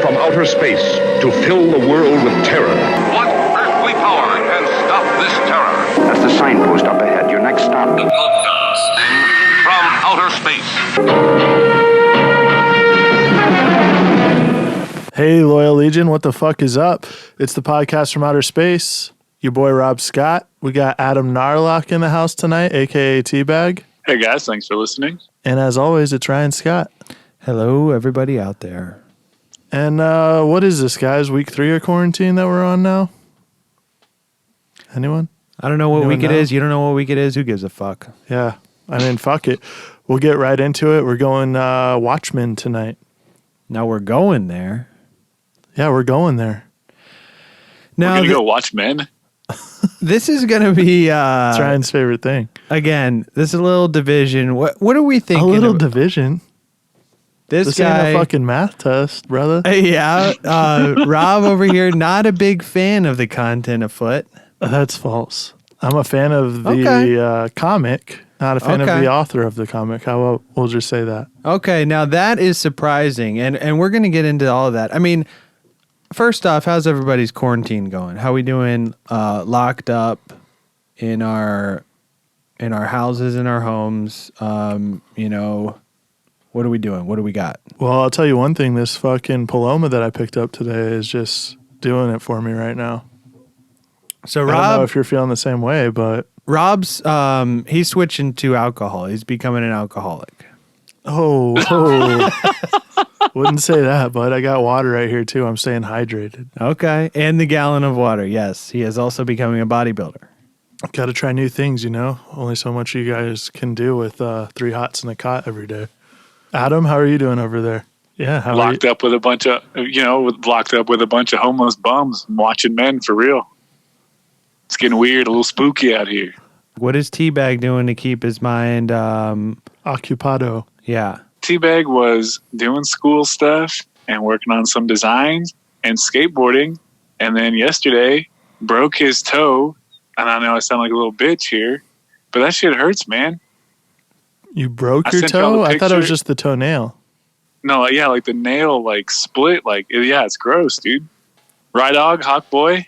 from outer space to fill the world with terror. What earthly power can stop this terror? That's the signpost up ahead. Your next stop. The broadcasting from outer space. Hey, Loyal Legion, what the fuck is up? It's the podcast from outer space. Your boy Rob Scott. We got Adam Narlock in the house tonight, aka Teabag. Hey guys, thanks for listening. And as always, it's Ryan Scott. Hello, everybody out there. And what is this, guys? Week 3 of quarantine that we're on now? Anyone? I don't know what Anyone week know? it is. You don't know what week it is. Who gives a fuck? Yeah, I mean, fuck it. We'll get right into it. We're going Watchmen tonight. Now we're going there. Yeah, we're going there. Now We're gonna go watch Men. this is going to be It's Ryan's favorite thing. again. This is a little division. What are we A thinking? little division. This This guy, ain't a fucking math test, brother. yeah. Rob over here, not a big fan of the content afoot. That's false. I'm a fan of the comic, not a fan of Okay. the author of the comic. We'll just say that. Okay, now that is surprising, and we're going to get into all of that. I mean, first off, how's everybody's quarantine going? How we doing? Locked up in our houses, in our homes. What are we doing? What do we got? Well, I'll tell you one thing. This fucking Paloma that I picked up today is just doing it for me right now. So I don't know Rob, if you're feeling the same way, but Rob's he's switching to alcohol. He's becoming an alcoholic. oh, wouldn't say that, but I got water right here too. I'm staying hydrated. Okay, and the gallon of water. Yes, he is also becoming a bodybuilder. Got to try new things, you know. Only so much you guys can do with 3 hots and a cot every day. Adam, how are you doing over there? Yeah, how are you? Locked up with a bunch of homeless bums. I'm watching Men for real. It's getting weird, a little spooky out here. What is Teabag doing to keep his mind? Occupado. Yeah. Teabag was doing school stuff and working on some designs and skateboarding, and then yesterday broke his toe. And I know I sound like a little bitch here, but that shit hurts, man. You broke I your sent y'all toe? the I thought it was picture. just the toenail. No, yeah, like the nail split. It's gross, dude. Rye Dog, Hawk Boy,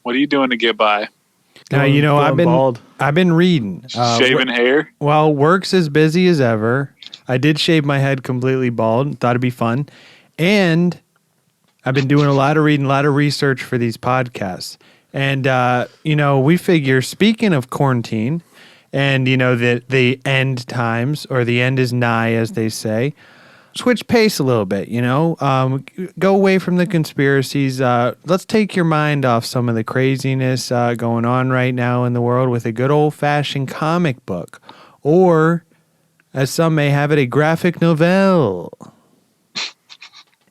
what are you doing to get by? Now Going bald. I've been reading. Shaving hair? Well, work's as busy as ever. I did shave my head completely bald. Thought it'd be fun. And I've been doing a lot of reading, a lot of research for these podcasts. And, we figure, speaking of quarantine and, the end times, or the end is nigh, as they say, switch pace a little bit, go away from the conspiracies. Let's take your mind off some of the craziness going on right now in the world with a good old-fashioned comic book, or, as some may have it, a graphic novelle.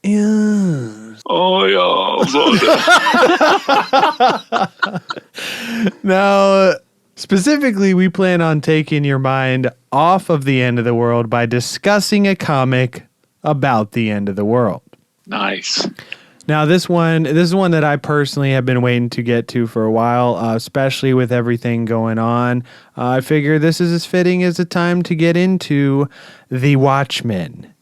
Yeah. Oh, yeah. Now, specifically, we plan on taking your mind off of the end of the world by discussing a comic about the end of the world. Nice. Now, this is one that I personally have been waiting to get to for a while, especially with everything going on. I figure this is as fitting as a time to get into The Watchmen.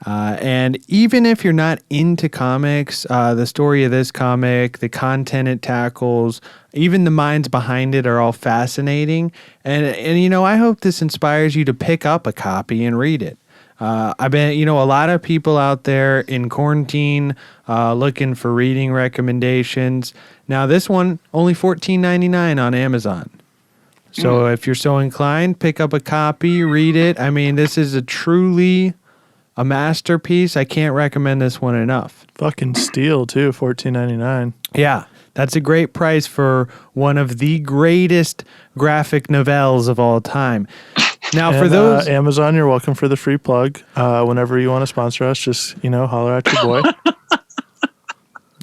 And even if you're not into comics, the story of this comic, the content it tackles, even the minds behind it are all fascinating. And I hope this inspires you to pick up a copy and read it. I've been, a lot of people out there in quarantine looking for reading recommendations. Now, this one, only $14.99 on Amazon. So if you're so inclined, pick up a copy, read it. I mean, this is truly a masterpiece. I can't recommend this one enough. Fucking steal, too, $14.99. Yeah, that's a great price for one of the greatest graphic novels of all time. Now, for those... Amazon, you're welcome for the free plug. Whenever you want to sponsor us, just, holler at your boy.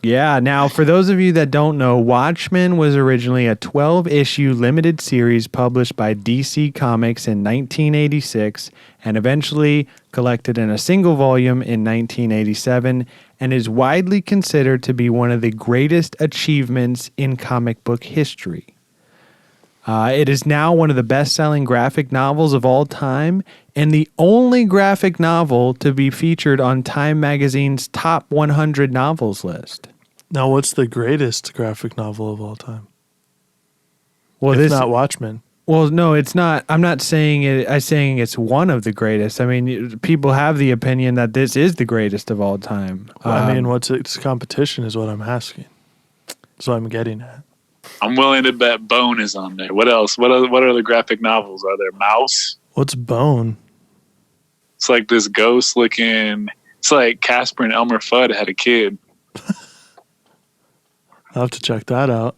Yeah, now for those of you that don't know, Watchmen was originally a 12-issue limited series published by DC Comics in 1986 and eventually collected in a single volume in 1987 and is widely considered to be one of the greatest achievements in comic book history. It is now one of the best-selling graphic novels of all time and the only graphic novel to be featured on Time Magazine's top 100 novels list. Now, what's the greatest graphic novel of all time? Well, If not Watchmen. Well, no, it's not. I'm not saying it. I'm saying it's one of the greatest. I mean, people have the opinion that this is the greatest of all time. I mean, what's its competition is what I'm asking. That's what I'm getting at. I'm willing to bet Bone is on there. What else? What other graphic novels are there? Mouse? What's Bone? It's like this ghost looking. It's like Casper and Elmer Fudd had a kid. I'll have to check that out.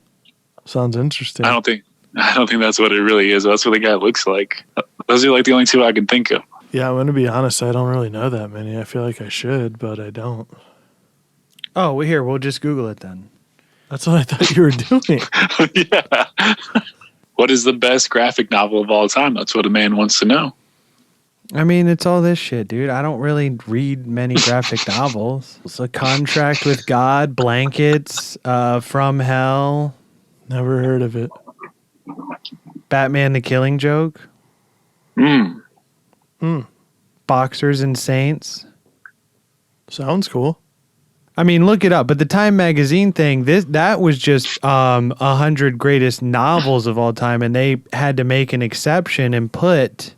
Sounds interesting. I don't think that's what it really is. That's what the guy looks like. Those are like the only two I can think of. Yeah, I'm going to be honest. I don't really know that many. I feel like I should, but I don't. Oh, well, here, we'll just Google it then. That's what I thought you were doing. Yeah. What is the best graphic novel of all time? That's what a man wants to know. I mean, it's all this shit, dude. I don't really read many graphic novels. It's A Contract with God, Blankets, From Hell. Never heard of it. Batman the Killing Joke. Boxers and Saints. Sounds cool. I mean, look it up. But the Time Magazine thing, that was just 100 greatest novels of all time, and they had to make an exception and put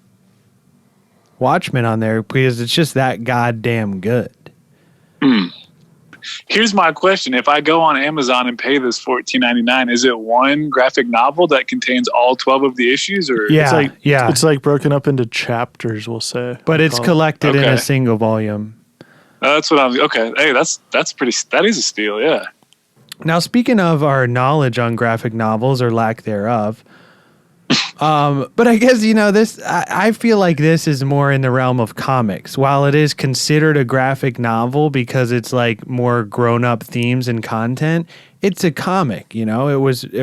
Watchmen on there because it's just that goddamn good. Here's my question. If I go on Amazon and pay this $14.99, is it one graphic novel that contains all 12 of the issues? Or Yeah, It's like broken up into chapters, we'll say. but it's collected in Okay. a single volume. That's what I'm. Okay, hey, that is a steal. Yeah. Now, speaking of our knowledge on graphic novels or lack thereof, but I guess, this, I feel like this is more in the realm of comics. While it is considered a graphic novel because it's like more grown-up themes and content, it's a comic, It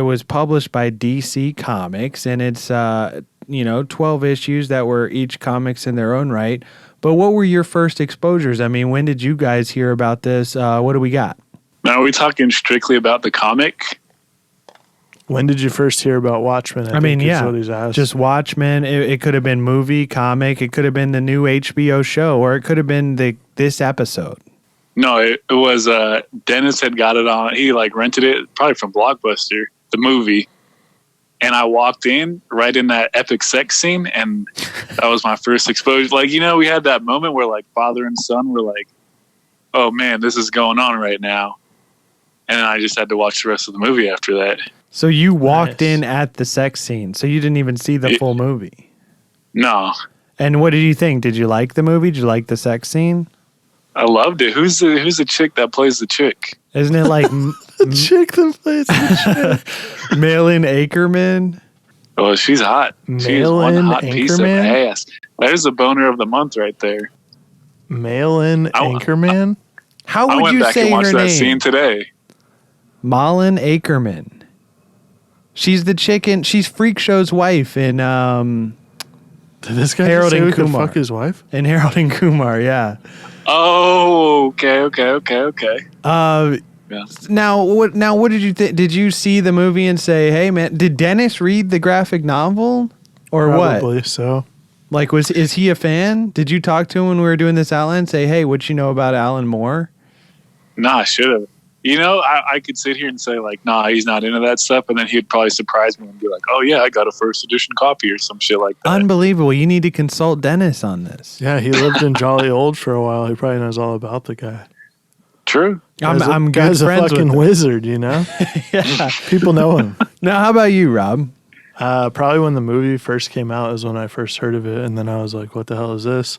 was published by DC Comics, and it's, 12 issues that were each comics in their own right. But what were your first exposures? I mean, when did you guys hear about this? What do we got? Now, are we talking strictly about the comic? When did you first hear about Watchmen? I mean, think is yeah, what he's asked. just Watchmen. It could have been movie, comic. It could have been the new HBO show, or it could have been this episode. No, it was Dennis had got it on. He rented it probably from Blockbuster, the movie. And I walked in right in that epic sex scene, and that was my first exposure. We had that moment where father and son were like, "Oh man, this is going on right now," and then I just had to watch the rest of the movie after that. So you walked in at the sex scene, so you didn't even see the full movie. No, And what did you think? Did you like the movie? Did you like the sex scene? I loved it. Who's the chick that plays the chick? Isn't it like chick that plays the chick. Malin Akerman? Oh, she's hot. She's one Malin hot piece of Anchorman? ass. There's the boner of the month right there. Malin Anchorman? How I would went you back say and watched her that name? scene today. Malin Akerman. She's the chicken. She's Freak Show's wife in Did this guy Harold just say and we could Kumar. fuck his wife? Harold and Kumar. Yeah. Oh, okay. Yeah. Now what did you think? Did you see the movie and say, "Hey, man"? Did Dennis read the graphic novel, or Probably what? so. Is he a fan? Did you talk to him when we were doing this outline? Say, "Hey, what you know about Alan Moore?" Nah, I should have. I could sit here and say nah, he's not into that stuff, and then he'd probably surprise me and be like, "Oh yeah, I got a first edition copy or some shit like that." Unbelievable! You need to consult Dennis on this. Yeah, he lived in Jolly Old for a while. He probably knows all about the guy. True. I'm good guy's friends a fucking with him. wizard, Yeah. People know him. Now, how about you, Rob? Probably when the movie first came out is when I first heard of it, and then I was like, "What the hell is this?"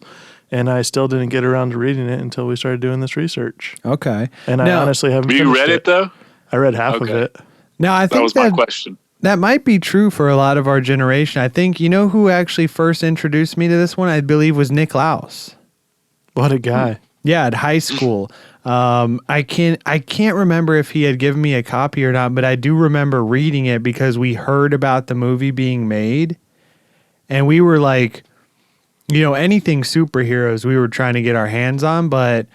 And I still didn't get around to reading it until we started doing this research. Okay. And I honestly haven't. You finished read it though? I read half of Okay. it. Now, I That think was my question. that might be true for a lot of our generation. I think who actually first introduced me to this one. I believe was Nick Laus. What a guy! Yeah, at high school. I can't remember if he had given me a copy or not, but I do remember reading it because we heard about the movie being made, and we were like, anything superheroes we were trying to get our hands on, but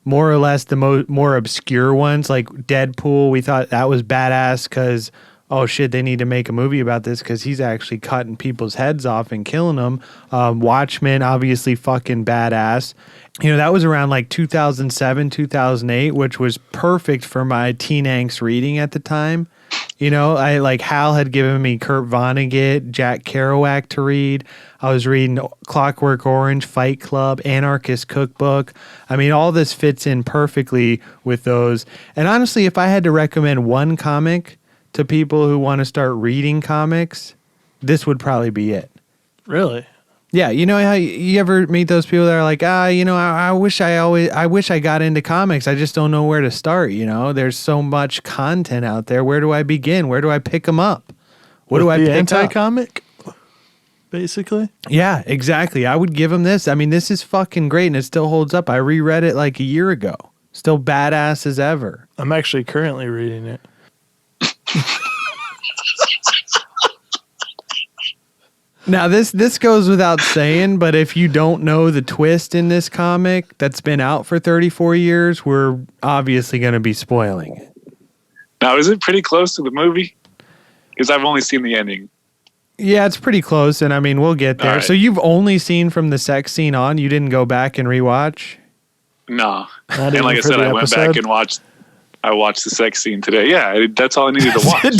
more or less the more obscure ones like Deadpool, we thought that was badass because oh shit, they need to make a movie about this because he's actually cutting people's heads off and killing them. Watchmen, obviously fucking badass. You know, that was around like 2007, 2008, which was perfect for my teen angst reading at the time. You know, I like Hal had given me Kurt Vonnegut, Jack Kerouac to read. I was reading Clockwork Orange, Fight Club, Anarchist Cookbook. I mean, all this fits in perfectly with those. And honestly, if I had to recommend one comic to people who want to start reading comics, this would probably be it. Really? Yeah, you know how you ever meet those people that are like, you know, I wish I got into comics. I just don't know where to start. You know, there's so much content out there. Where do I begin? Where do I pick them up? What do I pick up? Anti-comic, basically. Yeah, exactly. I would give them this. I mean, this is fucking great, and it still holds up. I reread it like a year ago. Still badass as ever. I'm actually currently reading it. Now, this goes without saying, but if you don't know the twist in this comic that's been out for 34 years, we're obviously going to be spoiling it. Now, is it pretty close to the movie? Because I've only seen the ending. Yeah, it's pretty close, and I mean, we'll get there. Right. So you've only seen from the sex scene on? You didn't go back and rewatch? No. Not And even like I for said, the I went episode? back and watched the sex scene today. Yeah, that's all I needed to watch.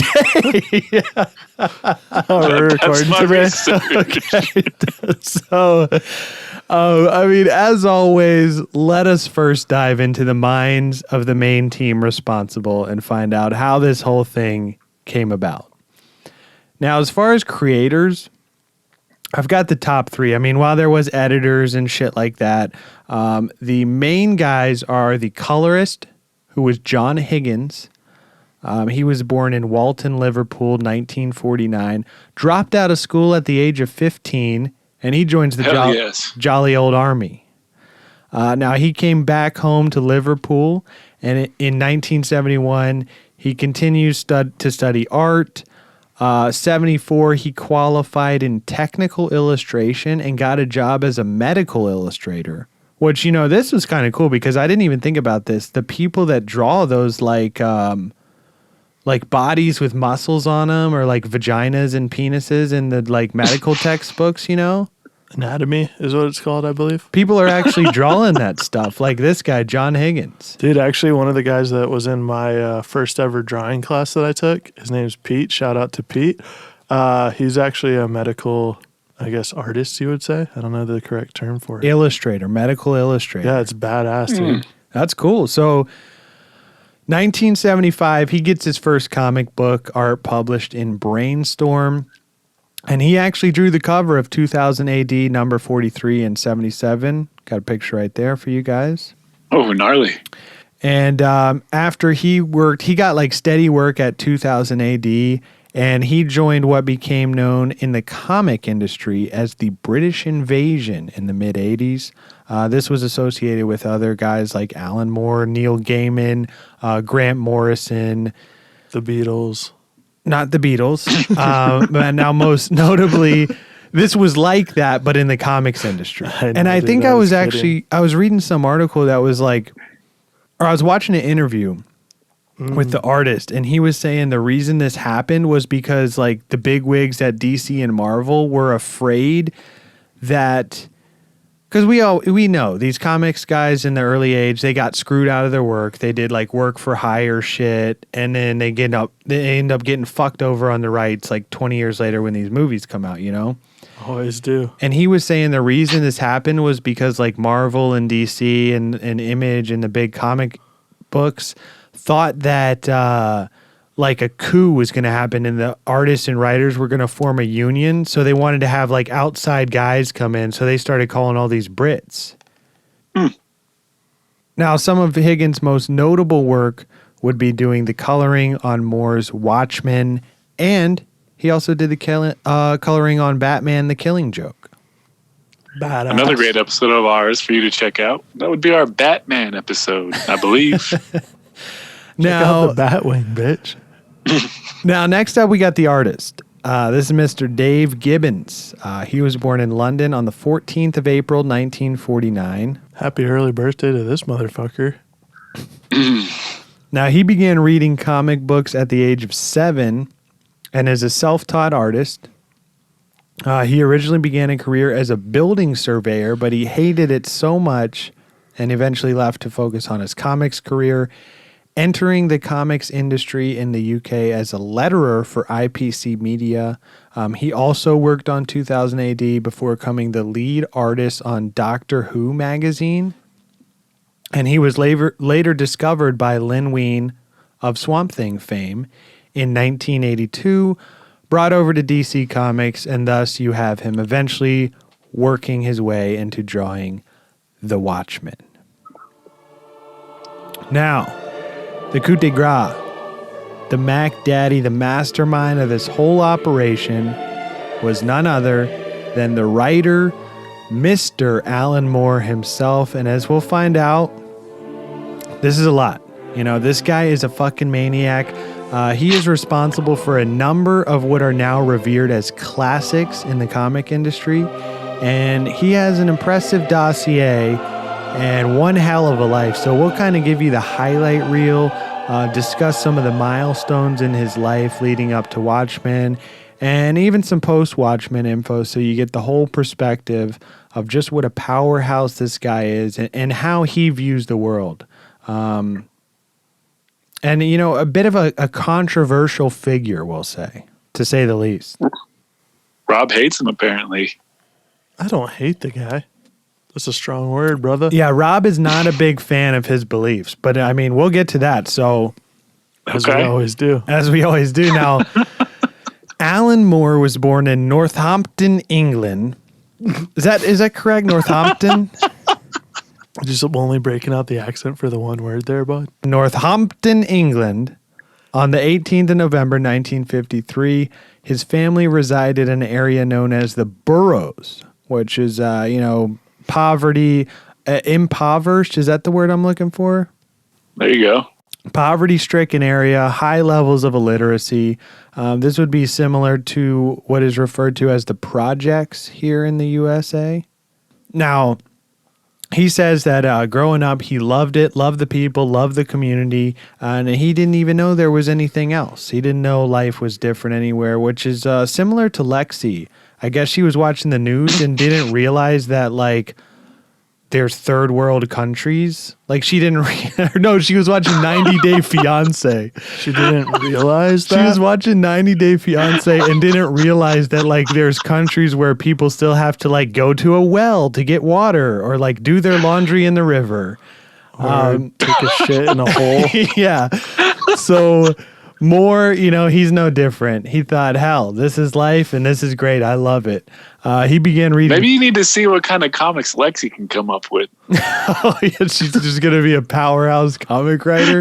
Oh, we're That's recording my today. research. Okay. So, I mean, as always, let us first dive into the minds of the main team responsible and find out how this whole thing came about. Now, as far as creators, I've got the top three. I mean, while there was editors and shit like that, the main guys are the colorist, who was John Higgins. He was born in Walton, Liverpool, 1949. Dropped out of school at the age of 15, and he joins the Hell yes. Jolly Old Army. Now, he came back home to Liverpool, and in 1971, he continues to study art. 74, he qualified in technical illustration and got a job as a medical illustrator. Which, you know, this was kind of cool because I didn't even think about this. The people that draw those like bodies with muscles on them or like vaginas and penises in the like medical textbooks, you know? Anatomy is what it's called, I believe. People are actually drawing that stuff, like this guy, John Higgins. Dude, actually, one of the guys that was in my first ever drawing class that I took, his name's Pete. Shout out to Pete. He's actually a medical, I guess, artist, you would say. I don't know the correct term for it. Illustrator, medical illustrator. Yeah, it's badass, dude. That's cool. So 1975, he gets his first comic book art published in Brainstorm. And he actually drew the cover of 2000 AD, number 43 and 77. Got a picture right there for you guys. Oh, gnarly. And after he got like steady work at 2000 AD, and he joined what became known in the comic industry as the British Invasion in the mid-'80s. This was associated with other guys like Alan Moore, Neil Gaiman, Grant Morrison. The Beatles. Not the Beatles. But now most notably, this was like that, but in the comics industry. I think I was reading some article that was like, or I was watching an interview with the artist, and he was saying the reason this happened was because like the big wigs at DC and Marvel were afraid that, because we know these comics guys in the early age, they got screwed out of their work. They did like work for hire shit, and then they end up getting fucked over on the rights like 20 years later when these movies come out, you know? Always do. And he was saying the reason this happened was because like Marvel and DC and Image and the big comic books thought that like a coup was going to happen and the artists and writers were going to form a union. So they wanted to have like outside guys come in. So they started calling all these Brits. Now, some of Higgins' most notable work would be doing the coloring on Moore's Watchmen, and he also did the coloring on Batman: The Killing Joke. Badass. Another great episode of ours for you to check out. That would be our Batman episode, I believe. Check Now, out the Batwing, bitch. Now, next up, we got the artist. This is Mr. Dave Gibbons. He was born in London on the 14th of April, 1949. Happy early birthday to this motherfucker. Now, he began reading comic books at the age of 7, and is a self-taught artist. He originally began a career as a building surveyor, but he hated it so much and eventually left to focus on his comics career, entering the comics industry in the UK as a letterer for IPC Media. He also worked on 2000 AD before becoming the lead artist on Doctor Who magazine. And he was later discovered by Lin Wein of Swamp Thing fame in 1982, brought over to DC Comics, and thus you have him eventually working his way into drawing The Watchmen. Now, the coup de grace, the Mac Daddy, the mastermind of this whole operation, was none other than the writer, Mr. Alan Moore himself. And as we'll find out, this is a lot. You know, this guy is a fucking maniac. He is responsible for a number of what are now revered as classics in the comic industry. And he has an impressive dossier and one hell of a life. So we'll kind of give you the highlight reel, discuss some of the milestones in his life leading up to Watchmen, and even some post-Watchmen info, so you get the whole perspective of just what a powerhouse this guy is and how he views the world. And, you know, a bit of a controversial figure, we'll say, to say the least. Rob hates him, apparently. I don't hate the guy. That's a strong word, brother. Yeah, Rob is not a big fan of his beliefs, but I mean, we'll get to that. So, As we always do. As we always do. Now, Alan Moore was born in Northampton, England. Is that correct? Northampton? Just only breaking out the accent for the one word there, bud. Northampton, England, on the 18th of November, 1953. His family resided in an area known as the Boroughs, which is, poverty, impoverished. Is that the word I'm looking for? There you go. Poverty-stricken area, high levels of illiteracy. This would be similar to what is referred to as the projects here in the USA. Now, he says that growing up, he loved it, loved the people, loved the community, and he didn't even know there was anything else. He didn't know life was different anywhere, which is similar to Lexi. I guess she was watching the news and didn't realize that, like, there's third world countries. Like, she didn't no, she was watching 90 Day Fiance. She didn't realize that? She was watching 90 Day Fiance and didn't realize that, like, there's countries where people still have to, like, go to a well to get water or, like, do their laundry in the river. Or take a shit in a hole. Yeah. So Moore, he's no different. He thought, hell, this is life and this is great. I love it. He began reading. Maybe you need to see what kind of comics Lexi can come up with. Oh, yeah, she's just going to be a powerhouse comic writer.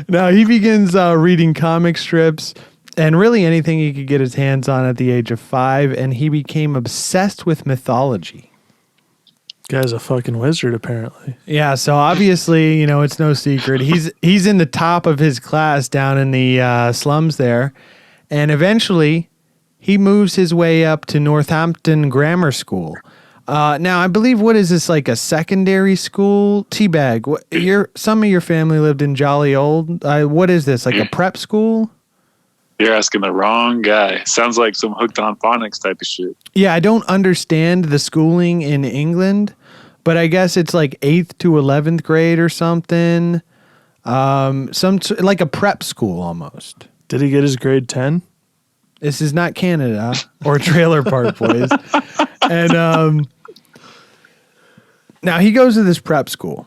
Now, he begins reading comic strips and really anything he could get his hands on at the age of 5, and he became obsessed with mythology. Guy's a fucking wizard, apparently. Yeah, so obviously, it's no secret. He's in the top of his class down in the slums there, and eventually he moves his way up to Northampton Grammar School. Now, I believe, what is this, like a secondary school? Teabag, some of your family lived in Jolly Old. What is this, like a prep school? You're asking the wrong guy. Sounds like some Hooked on Phonics type of shit. Yeah, I don't understand the schooling in England, but I guess it's like 8th to 11th grade or something. Like a prep school almost. Did he get his grade 10? This is not Canada or Trailer Park Boys. And now he goes to this prep school.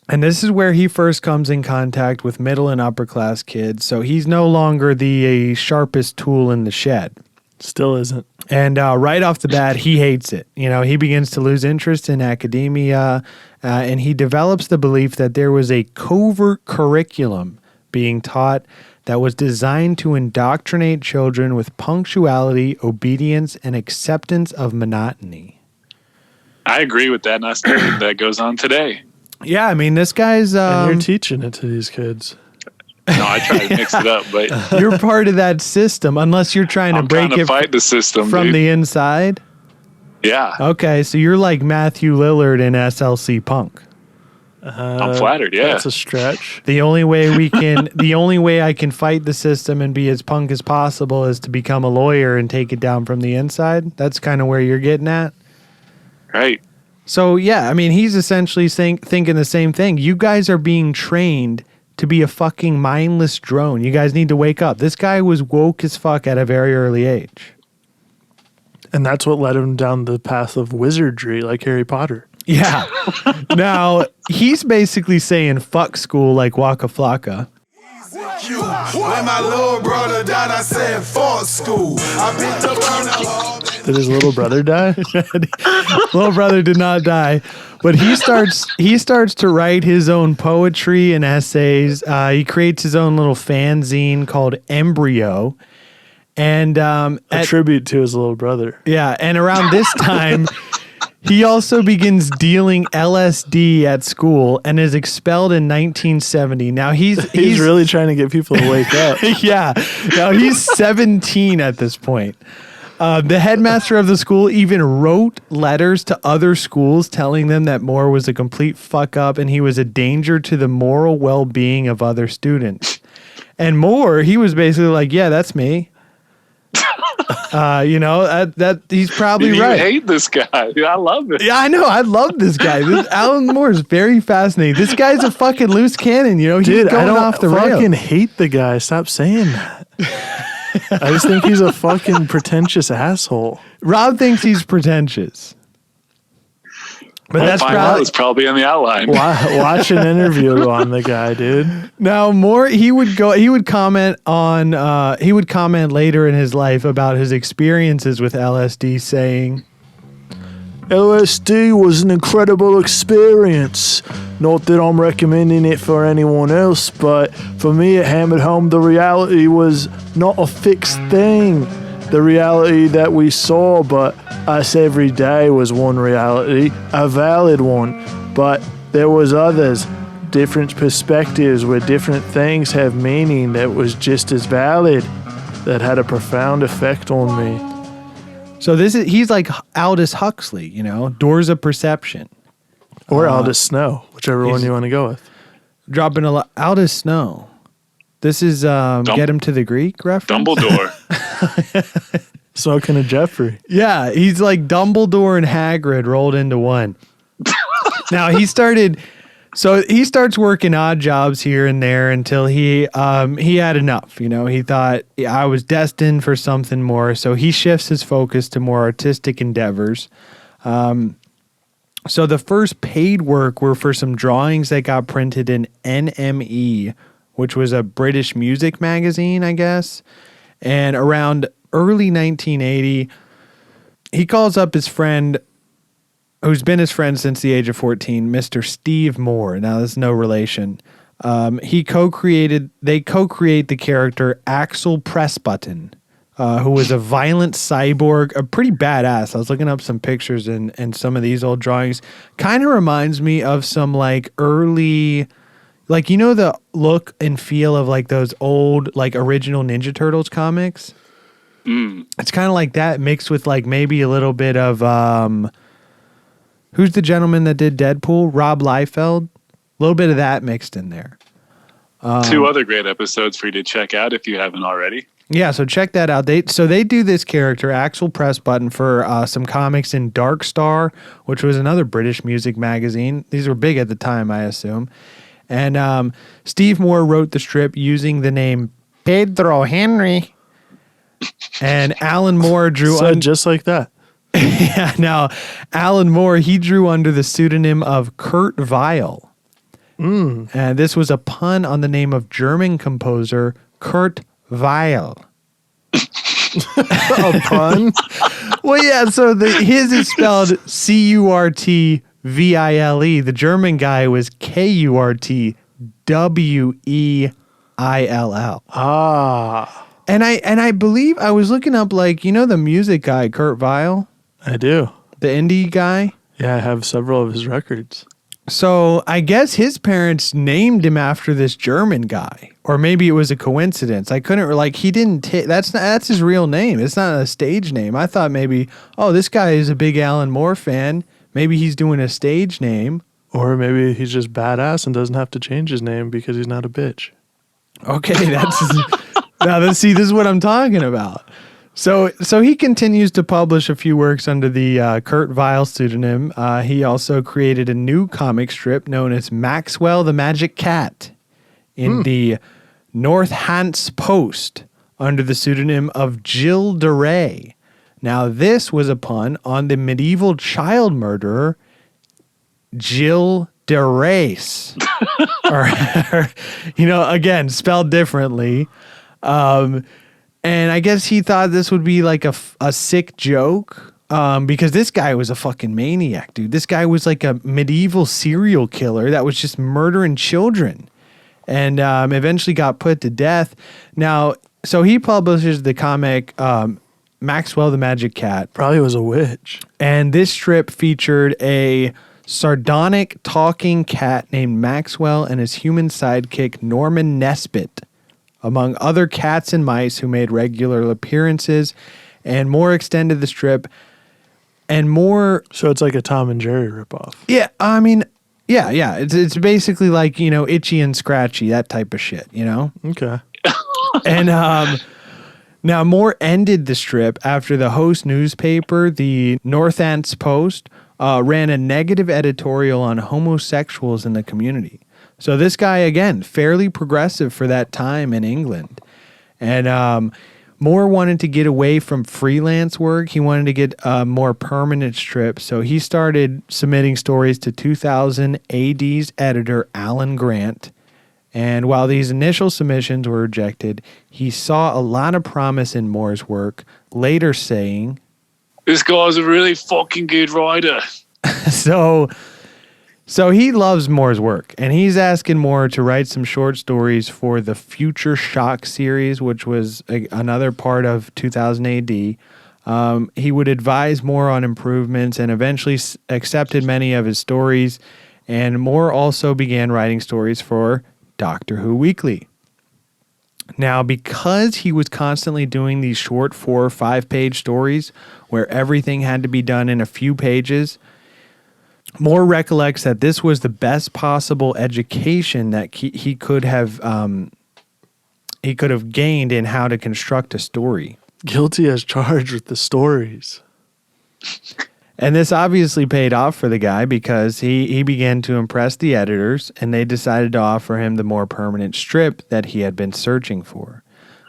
And this is where he first comes in contact with middle and upper class kids. So he's no longer the sharpest tool in the shed. Still isn't. And right off the bat, he hates it. He begins to lose interest in academia, and he develops the belief that there was a covert curriculum being taught that was designed to indoctrinate children with punctuality, obedience, and acceptance of monotony. I agree with that, and I still think that goes on today. Yeah, I mean, this guy's... and you're teaching it to these kids. No, I try to mix it up, but... You're part of that system, unless you're trying to break it fight the system, from the inside? Yeah. Okay, so you're like Matthew Lillard in SLC Punk. I'm flattered. Yeah. That's a stretch. The only way I can fight the system and be as punk as possible is to become a lawyer and take it down from the inside. That's kind of where you're getting at. Right. So, yeah, I mean, he's essentially thinking the same thing. You guys are being trained to be a fucking mindless drone. You guys need to wake up. This guy was woke as fuck at a very early age. And that's what led him down the path of wizardry like Harry Potter. Yeah. Now, he's basically saying fuck school like Waka Flocka. When my little brother died, I said fuck school. I've been to burn. Did his little brother die? Little brother did not die, but he starts to write his own poetry and essays. He creates his own little fanzine called Embryo. And a tribute to his little brother. Yeah, and around this time, he also begins dealing LSD at school and is expelled in 1970. Now he's really trying to get people to wake up. Yeah. Now he's 17 at this point. The headmaster of the school even wrote letters to other schools telling them that Moore was a complete fuck up and he was a danger to the moral well-being of other students. And Moore, he was basically like, yeah, that's me. That he's probably right. You hate this guy. I love it. Yeah, I know. I love this guy. Alan Moore is very fascinating. This guy's a fucking loose cannon. He's Dude, going I don't off the fucking rails. hate the guy. Stop saying that. I just think he's a fucking pretentious asshole. Rob thinks he's pretentious. But that's probably in the outline. Watch an interview on the guy, dude. Now, Moore, he would comment later in his life about his experiences with LSD, saying, LSD was an incredible experience. Not that I'm recommending it for anyone else, but for me it hammered home the reality was not a fixed thing. The reality that we saw, but us every day was one reality, a valid one. But there was others, different perspectives where different things have meaning that was just as valid, that had a profound effect on me. So he's like Aldous Huxley, Doors of Perception. Or Aldous Snow, whichever one you want to go with. Dropping Aldous Snow. This is Get Him to the Greek reference? Dumbledore. Smoking a Jeffrey. Yeah, he's like Dumbledore and Hagrid rolled into one. Now he starts working odd jobs here and there until he had enough. He thought, I was destined for something more, so he shifts his focus to more artistic endeavors. So the first paid work were for some drawings that got printed in NME, which was a British music magazine, I guess. And around early 1980, he calls up his friend, who's been his friend since the age of 14, Mr. Steve Moore. Now, there's no relation. They co-create the character Axel Pressbutton, who was a violent cyborg, a pretty badass. I was looking up some pictures and some of these old drawings. Kind of reminds me of some like early, like, the look and feel of like those old, like original Ninja Turtles comics. It's kind of like that mixed with like maybe a little bit of, who's the gentleman that did Deadpool? Rob Liefeld. A little bit of that mixed in there. 2 other great episodes for you to check out if you haven't already. Yeah, so check that out. They do this character, Axel Pressbutton, for some comics in Dark Star, which was another British music magazine. These were big at the time, I assume. And Steve Moore wrote the strip using the name Pedro Henry. And Alan Moore drew... just like that. Yeah, now, Alan Moore, he drew under the pseudonym of Kurt Weill. And this was a pun on the name of German composer Kurt Weill. A pun? Well, yeah, so his is spelled Curtvile. The German guy was Kurtweill. Ah. And I believe I was looking up, like, the music guy, Kurt Weill? I do. The indie guy? Yeah, I have several of his records. So I guess his parents named him after this German guy, or maybe it was a coincidence. I couldn't, like, he didn't, that's his real name. It's not a stage name. I thought maybe, this guy is a big Alan Moore fan. Maybe he's doing a stage name, Or maybe he's just badass and doesn't have to change his name because he's not a bitch. Okay, this is what I'm talking about. So he continues to publish a few works under the Kurt Weill pseudonym. He also created a new comic strip known as Maxwell the Magic Cat in the Northants Post under the pseudonym of Jill DeRay. Now, this was a pun on the medieval child murderer Jill DeRace. Or, again, spelled differently. And I guess he thought this would be like a sick joke because this guy was a fucking maniac, dude. This guy was like a medieval serial killer that was just murdering children and eventually got put to death. Now, so he publishes the comic Maxwell the Magic Cat. Probably was a witch. And this strip featured a sardonic talking cat named Maxwell and his human sidekick Norman Nesbitt, among other cats and mice who made regular appearances, and more extended the strip and more. So it's like a Tom and Jerry ripoff. Yeah, I mean, yeah. It's basically like, Itchy and Scratchy, that type of shit, Okay. And now more ended the strip after the host newspaper, the Northants Post, ran a negative editorial on homosexuals in the community. So this guy, again, fairly progressive for that time in England. And Moore wanted to get away from freelance work. He wanted to get a more permanent strip. So he started submitting stories to 2000 AD's editor, Alan Grant. And while these initial submissions were rejected, he saw a lot of promise in Moore's work, later saying, "This guy's a really fucking good writer." So he loves Moore's work, and he's asking Moore to write some short stories for the Future Shock series, which was another part of 2000 AD. He would advise Moore on improvements and eventually accepted many of his stories, and Moore also began writing stories for Doctor Who Weekly. Now, because he was constantly doing these short 4 or 5 page stories where everything had to be done in a few pages, Moore recollects that this was the best possible education that he could have gained in how to construct a story. Guilty as charged with the stories. And this obviously paid off for the guy because he began to impress the editors, and they decided to offer him the more permanent strip that he had been searching for.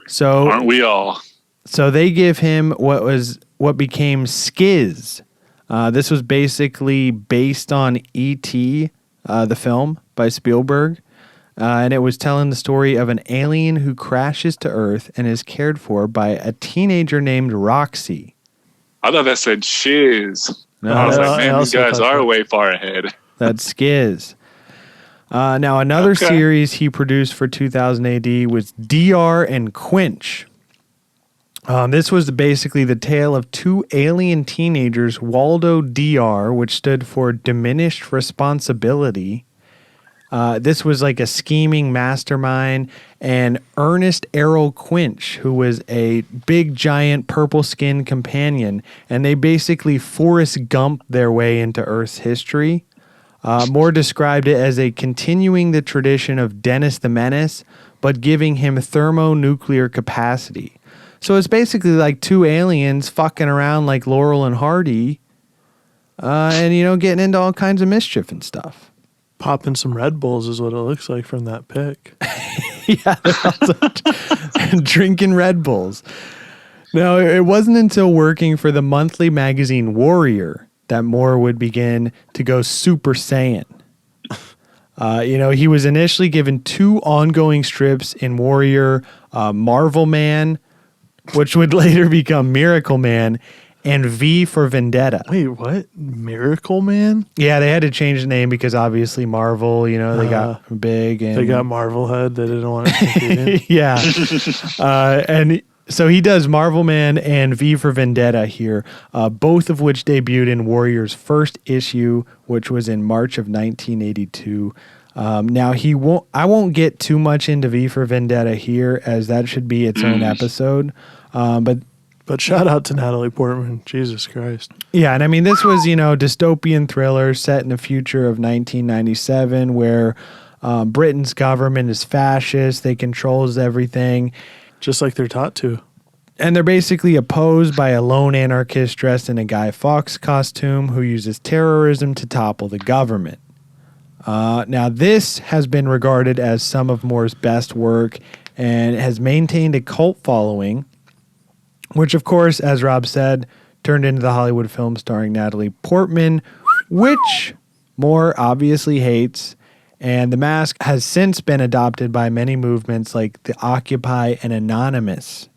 So aren't we all? So they give him what became Skiz. This was basically based on E.T., the film by Spielberg, and it was telling the story of an alien who crashes to Earth and is cared for by a teenager named Roxy. I thought that said shiz. No, I was like, man, these also guys thought are that. way far ahead. That's Skiz. Now, another series he produced for 2000 AD was DR and Quench. This was basically the tale of 2 alien teenagers, Waldo DR, which stood for Diminished Responsibility. This was like a scheming mastermind, and Ernest Errol Quench, who was a big, giant, purple-skinned companion, and they basically Forrest Gump their way into Earth's history. Moore described it as a continuing the tradition of Dennis the Menace, but giving him thermonuclear capacity. So it's basically like 2 aliens fucking around like Laurel and Hardy, and, getting into all kinds of mischief and stuff. Popping some Red Bulls is what it looks like from that pic. Yeah, they're also drinking Red Bulls. No, it wasn't until working for the monthly magazine Warrior that Moore would begin to go Super Saiyan. He was initially given 2 ongoing strips in Warrior, Marvel Man, which would later become Miracle Man, and V for Vendetta. Wait, what? Miracle Man? Yeah, they had to change the name because obviously Marvel, they got big. And They got Marvel Head. They didn't want to compete in. Yeah. And so he does Marvel Man and V for Vendetta here, both of which debuted in Warrior's first issue, which was in March of 1982. Now I won't get too much into V for Vendetta here, as that should be its own episode. But But shout out to Natalie Portman. Jesus Christ. Yeah, and I mean, this was, dystopian thriller set in the future of 1997 where Britain's government is fascist. They controls everything. Just like they're taught to. And they're basically opposed by a lone anarchist dressed in a Guy Fawkes costume who uses terrorism to topple the government. Now, this has been regarded as some of Moore's best work and has maintained a cult following, which, of course, as Rob said, turned into the Hollywood film starring Natalie Portman, which Moore obviously hates. And The Mask has since been adopted by many movements like the Occupy and Anonymous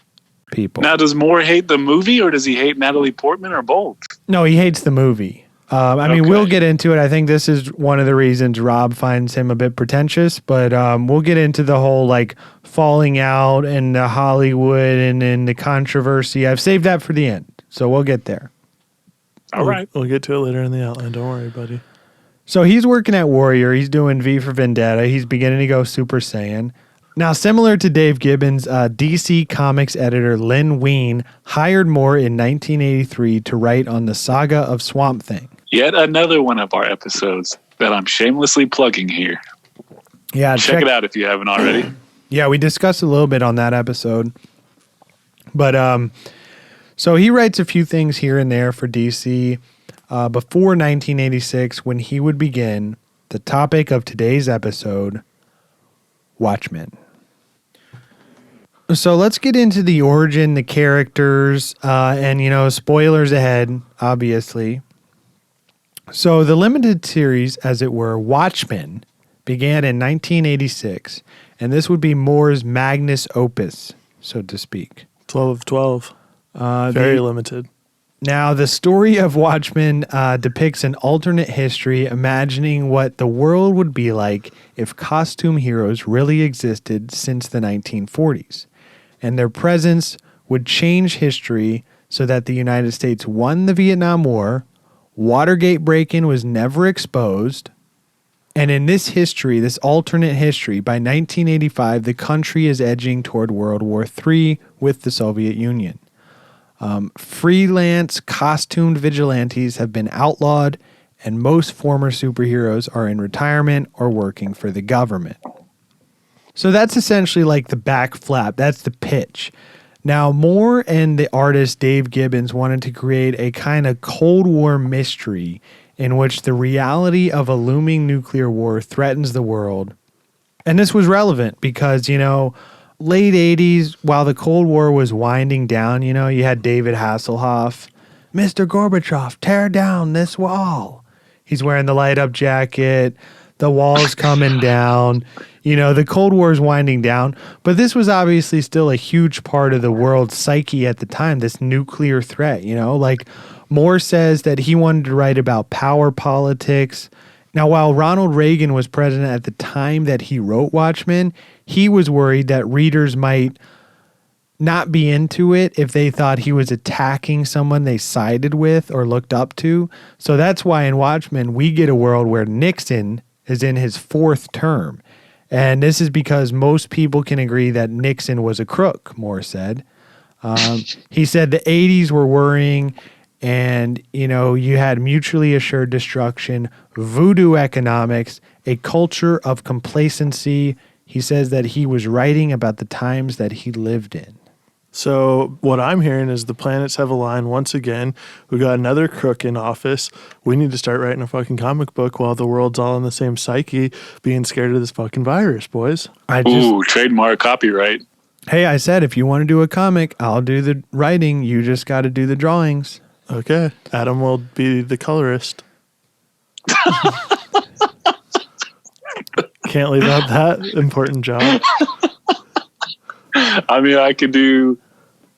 people. Now, does Moore hate the movie or does he hate Natalie Portman or both? No, he hates the movie. I mean, we'll get into it. I think this is one of the reasons Rob finds him a bit pretentious, but we'll get into the whole falling out and the Hollywood and the controversy. I've saved that for the end, so we'll get there. All right. We'll get to it later in the outline. Don't worry, buddy. So he's working at Warrior. He's doing V for Vendetta. He's beginning to go Super Saiyan. Now, similar to Dave Gibbons, DC Comics editor Len Wein hired Moore in 1983 to write on the saga of Swamp Thing. Yet another one of our episodes that I'm shamelessly plugging here. Yeah, check it out if you haven't already. Yeah, we discussed a little bit on that episode. But so he writes a few things here and there for DC. Before 1986, when he would begin the topic of today's episode, Watchmen. So let's get into the origin, the characters, and, spoilers ahead, obviously. So the limited series, as it were, Watchmen, began in 1986, and this would be Moore's magnus opus, so to speak. 12 of 12. Very limited. Now, the story of Watchmen depicts an alternate history, imagining what the world would be like if costume heroes really existed since the 1940s, and their presence would change history so that the United States won the Vietnam War, Watergate break-in was never exposed, and in this history, this alternate history, by 1985, the country is edging toward World War III with the Soviet Union. Freelance costumed vigilantes have been outlawed, and most former superheroes are in retirement or working for the government. So that's essentially like the back flap. That's the pitch. Now, Moore and the artist Dave Gibbons wanted to create a kind of Cold War mystery in which the reality of a looming nuclear war threatens the world. And this was relevant because, late 80s, while the Cold War was winding down, you had David Hasselhoff. Mr. Gorbachev, tear down this wall. He's wearing the light up jacket. The wall's coming down. The Cold War is winding down. But this was obviously still a huge part of the world's psyche at the time, this nuclear threat, Moore says that he wanted to write about power politics. Now, while Ronald Reagan was president at the time that he wrote Watchmen, he was worried that readers might not be into it if they thought he was attacking someone they sided with or looked up to. So that's why in Watchmen, we get a world where Nixon is in his fourth term. And this is because most people can agree that Nixon was a crook, Moore said. He said the 80s were worrying, and, you had mutually assured destruction, voodoo economics, a culture of complacency. He says that he was writing about the times that he lived in. So what I'm hearing is the planets have aligned once again. We got another crook in office. We need to start writing a fucking comic book while the world's all in the same psyche, being scared of this fucking virus, boys. Ooh, trademark copyright. Hey, I said if you want to do a comic, I'll do the writing. You just got to do the drawings. Okay. Adam will be the colorist. Can't leave out that important job. I mean, I could do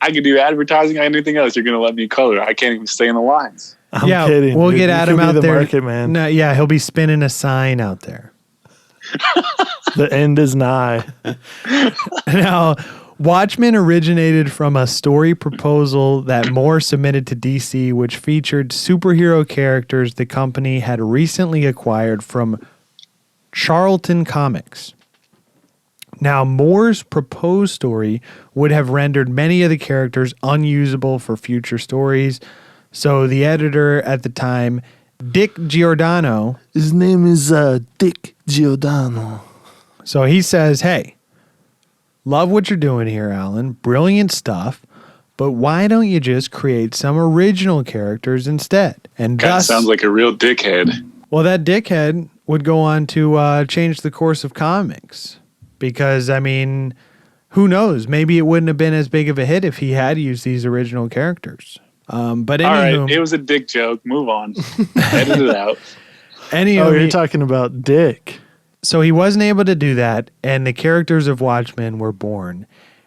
advertising, anything else. You're going to let me color. I can't even stay in the lines. I'm kidding. We'll dude. get You Adam could be out the there. Market man. No, yeah, he'll be spinning a sign out there. The end is nigh. Now, Watchmen originated from a story proposal that Moore submitted to DC, which featured superhero characters the company had recently acquired from Charlton Comics. Now, Moore's proposed story would have rendered many of the characters unusable for future stories. So the editor at the time, Dick Giordano, His name is Dick Giordano. so he says, hey, love what you're doing here, Alan. Brilliant stuff. But why don't you just create some original characters instead? And Kind of thus, sounds like a real dickhead. well, that dickhead would go on to change the course of comics. Because, I mean, who knows? Maybe it wouldn't have been as big of a hit if he had used these original characters. But All anywho, right, it was a dick joke. Move on. Edit it out. anywho, Oh, you're he- talking about Dick. so he wasn't able to do that, and the characters of Watchmen were born.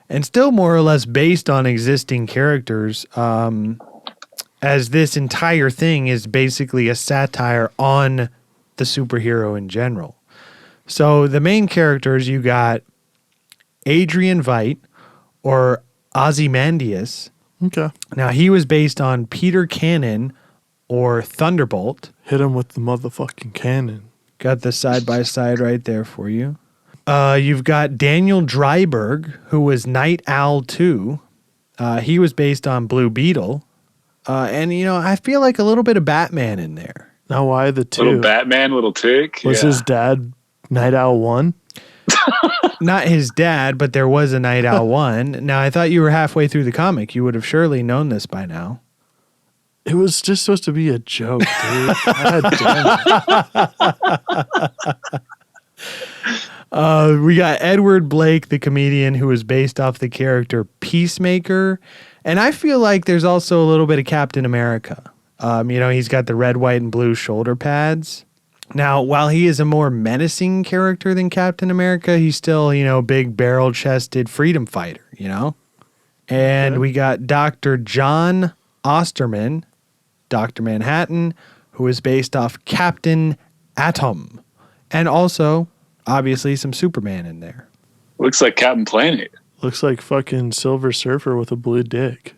And still more or less based on existing characters, as this entire thing is basically a satire on the superhero in general. So the main characters, you got Adrian Veidt, or Ozymandias. Okay. Now, he was based on Peter Cannon, or Thunderbolt. Hit him with the motherfucking cannon. Got the side-by-side right there for you. You've got Daniel Dreiberg, who was Night Owl 2. He was based on Blue Beetle. And, you know, I feel like a little bit of Batman in there. Now, why the two? Little Batman, little tick. Was yeah. his dad Night Owl 1? Not his dad, but there was a Night Owl 1. Now, I thought you were halfway through the comic. You would have surely known this by now. It was just supposed to be a joke, dude. God damn it. We got Edward Blake, the comedian, who was based off the character Peacemaker. And I feel like there's also a little bit of Captain America. You know, he's got the red, white, and blue shoulder pads. Now, while he is a more menacing character than Captain America, he's still, you know, big barrel-chested freedom fighter, you know? And we got Dr. John Osterman, Dr. Manhattan, who is based off Captain Atom. And also, obviously, some Superman in there. Looks like Captain Planet. Looks like fucking Silver Surfer with a blue dick.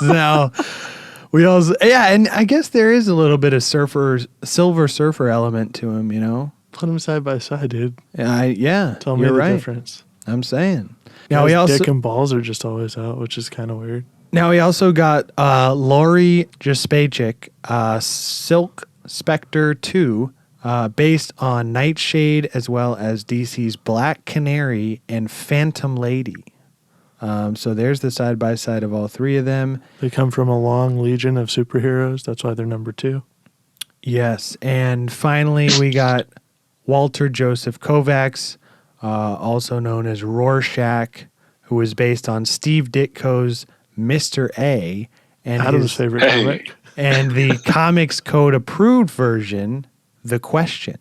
Now, we also, yeah, and I guess there is a little bit of Silver Surfer element to him, you know? Put them side by side, dude. Yeah, Tell me you're the right. difference. I'm saying. Now Now, we also dick and balls are just always out, which is kind of weird. Now we also got Laurie Jaspacek, Silk Spectre 2, based on Nightshade as well as DC's Black Canary and Phantom Lady. So there's the side-by-side of all three of them. They come from a long legion of superheroes. That's why they're number 2. Yes, and finally we got Walter Joseph Kovacs, also known as Rorschach, who was based on Steve Ditko's Mr. A, and Adam's favorite comic. and the Comics Code approved version, The Question.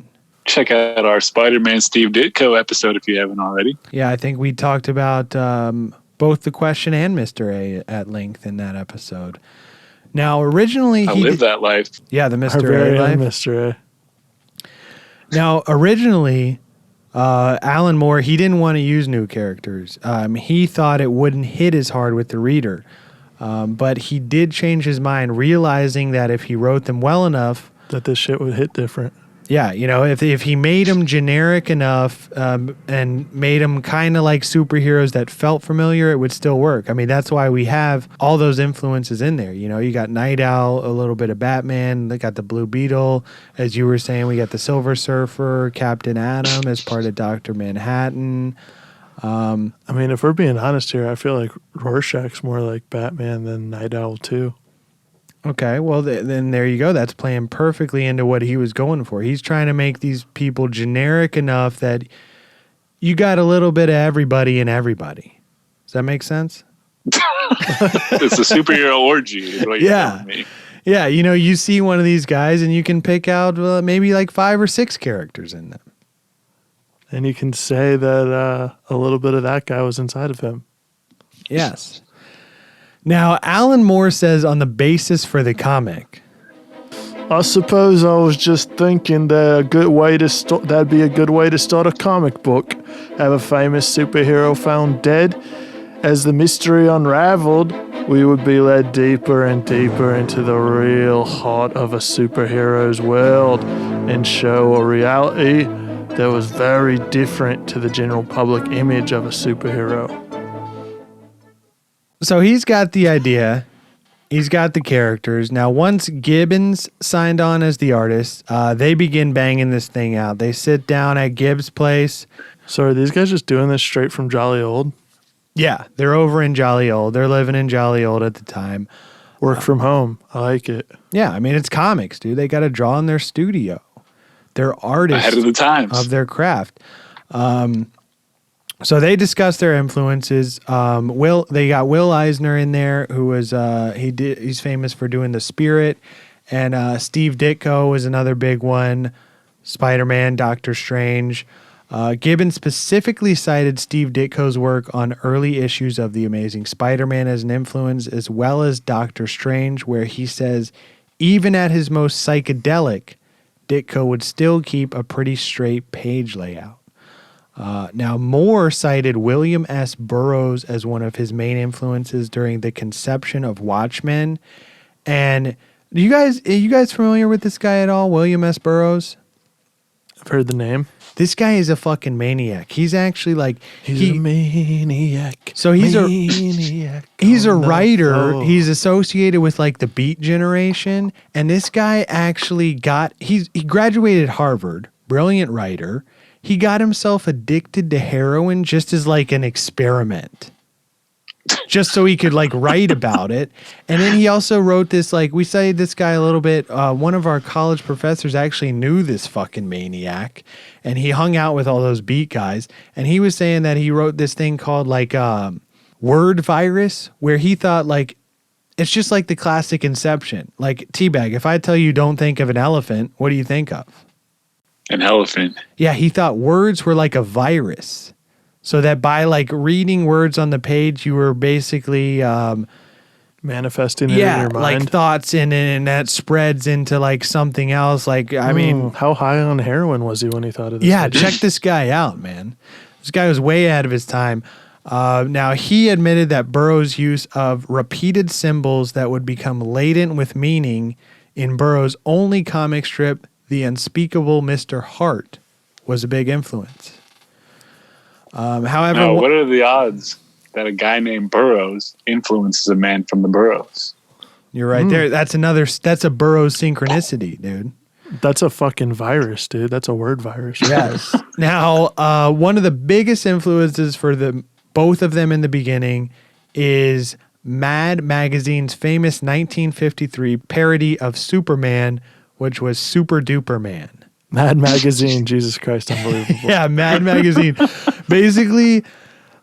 Check out our Spider-Man Steve Ditko episode if you haven't already. Yeah, I think we talked about both The Question and Mr. A at length in that episode. Now, originally I lived that life. Yeah, the Our Mr. very A own life. Mr. A. Now, originally, Alan Moore, he didn't want to use new characters. He thought it wouldn't hit as hard with the reader. But he did change his mind, realizing that if he wrote them well enough, That this shit would hit different. yeah, you know, if he made them generic enough and made them kind of like superheroes that felt familiar, it would still work. I mean, that's why we have all those influences in there. You know, you got Night Owl, a little bit of Batman, they got the Blue Beetle. As you were saying, we got the Silver Surfer, Captain Atom as part of Dr. Manhattan. I mean, if we're being honest here, I feel like Rorschach's more like Batman than Night Owl 2. Okay, well, then there you go. That's playing perfectly into what he was going for. He's trying to make these people generic enough that you got a little bit of everybody and everybody. Does that make sense? It's a superhero orgy is what you're telling me. Yeah, you know, you see one of these guys and you can pick out maybe like 5 or 6 characters in them. And you can say that a little bit of that guy was inside of him. Yes. Now, Alan Moore says on the basis for the comic, I suppose I was just thinking that that'd be a good way to start a comic book. Have a famous superhero found dead. As the mystery unraveled, we would be led deeper and deeper into the real heart of a superhero's world and show a reality that was very different to the general public image of a superhero. So he's got the idea. He's got the characters. Now, once Gibbons signed on as the artist, they begin banging this thing out. They sit down at Gibbs' place. So are these guys just doing this straight from Jolly Old? Yeah, they're over in Jolly Old. They're living in Jolly Old at the time. Work from home. I like it. Yeah, I mean, it's comics, dude. They got to draw in their studio. They're artists Ahead of the times. of their craft. So they discuss their influences. They got Will Eisner in there, who was he's famous for doing The Spirit, and Steve Ditko was another big one. Spider-Man, Doctor Strange. Gibbons specifically cited Steve Ditko's work on early issues of The Amazing Spider-Man as an influence, as well as Doctor Strange, where he says, even at his most psychedelic, Ditko would still keep a pretty straight page layout. Now, Moore cited William S. Burroughs as one of his main influences during the conception of Watchmen. And are you guys familiar with this guy at all, William S. Burroughs? I've heard the name. This guy is a fucking maniac. He's actually like He's a maniac. So he's a writer. floor. He's associated with like the Beat Generation, and this guy actually he graduated Harvard. Brilliant writer. He got himself addicted to heroin just as like an experiment. Just so he could like write about it. And then he also wrote this, like, we studied this guy a little bit. One of our college professors actually knew this fucking maniac, and he hung out with all those beat guys. And he was saying that he wrote this thing called like word virus, where he thought like, it's just like the classic Inception. Like, Teabag, if I tell you don't think of an elephant, what do you think of? An elephant. Yeah, he thought words were like a virus. So that by like reading words on the page, you were basically manifesting it in your mind. like thoughts in it, and that spreads into like something else. Like, I mean, how high on heroin was he when he thought of this? yeah, idea? check this guy out, man. This guy was way ahead of his time. Now, he admitted that Burroughs' use of repeated symbols that would become latent with meaning in Burroughs' only comic strip, The Unspeakable Mr. Hart, was a big influence. However, Now, what are the odds that a guy named Burroughs influences a man from the Burroughs? you're right there. That's a Burroughs synchronicity, dude. That's a fucking virus, dude. That's a word virus. Yes. Now, one of the biggest influences for both of them in the beginning is Mad Magazine's famous 1953 parody of Superman, which was Super Duper Man. Mad Magazine, Jesus Christ, unbelievable. Yeah, Mad Magazine. Basically,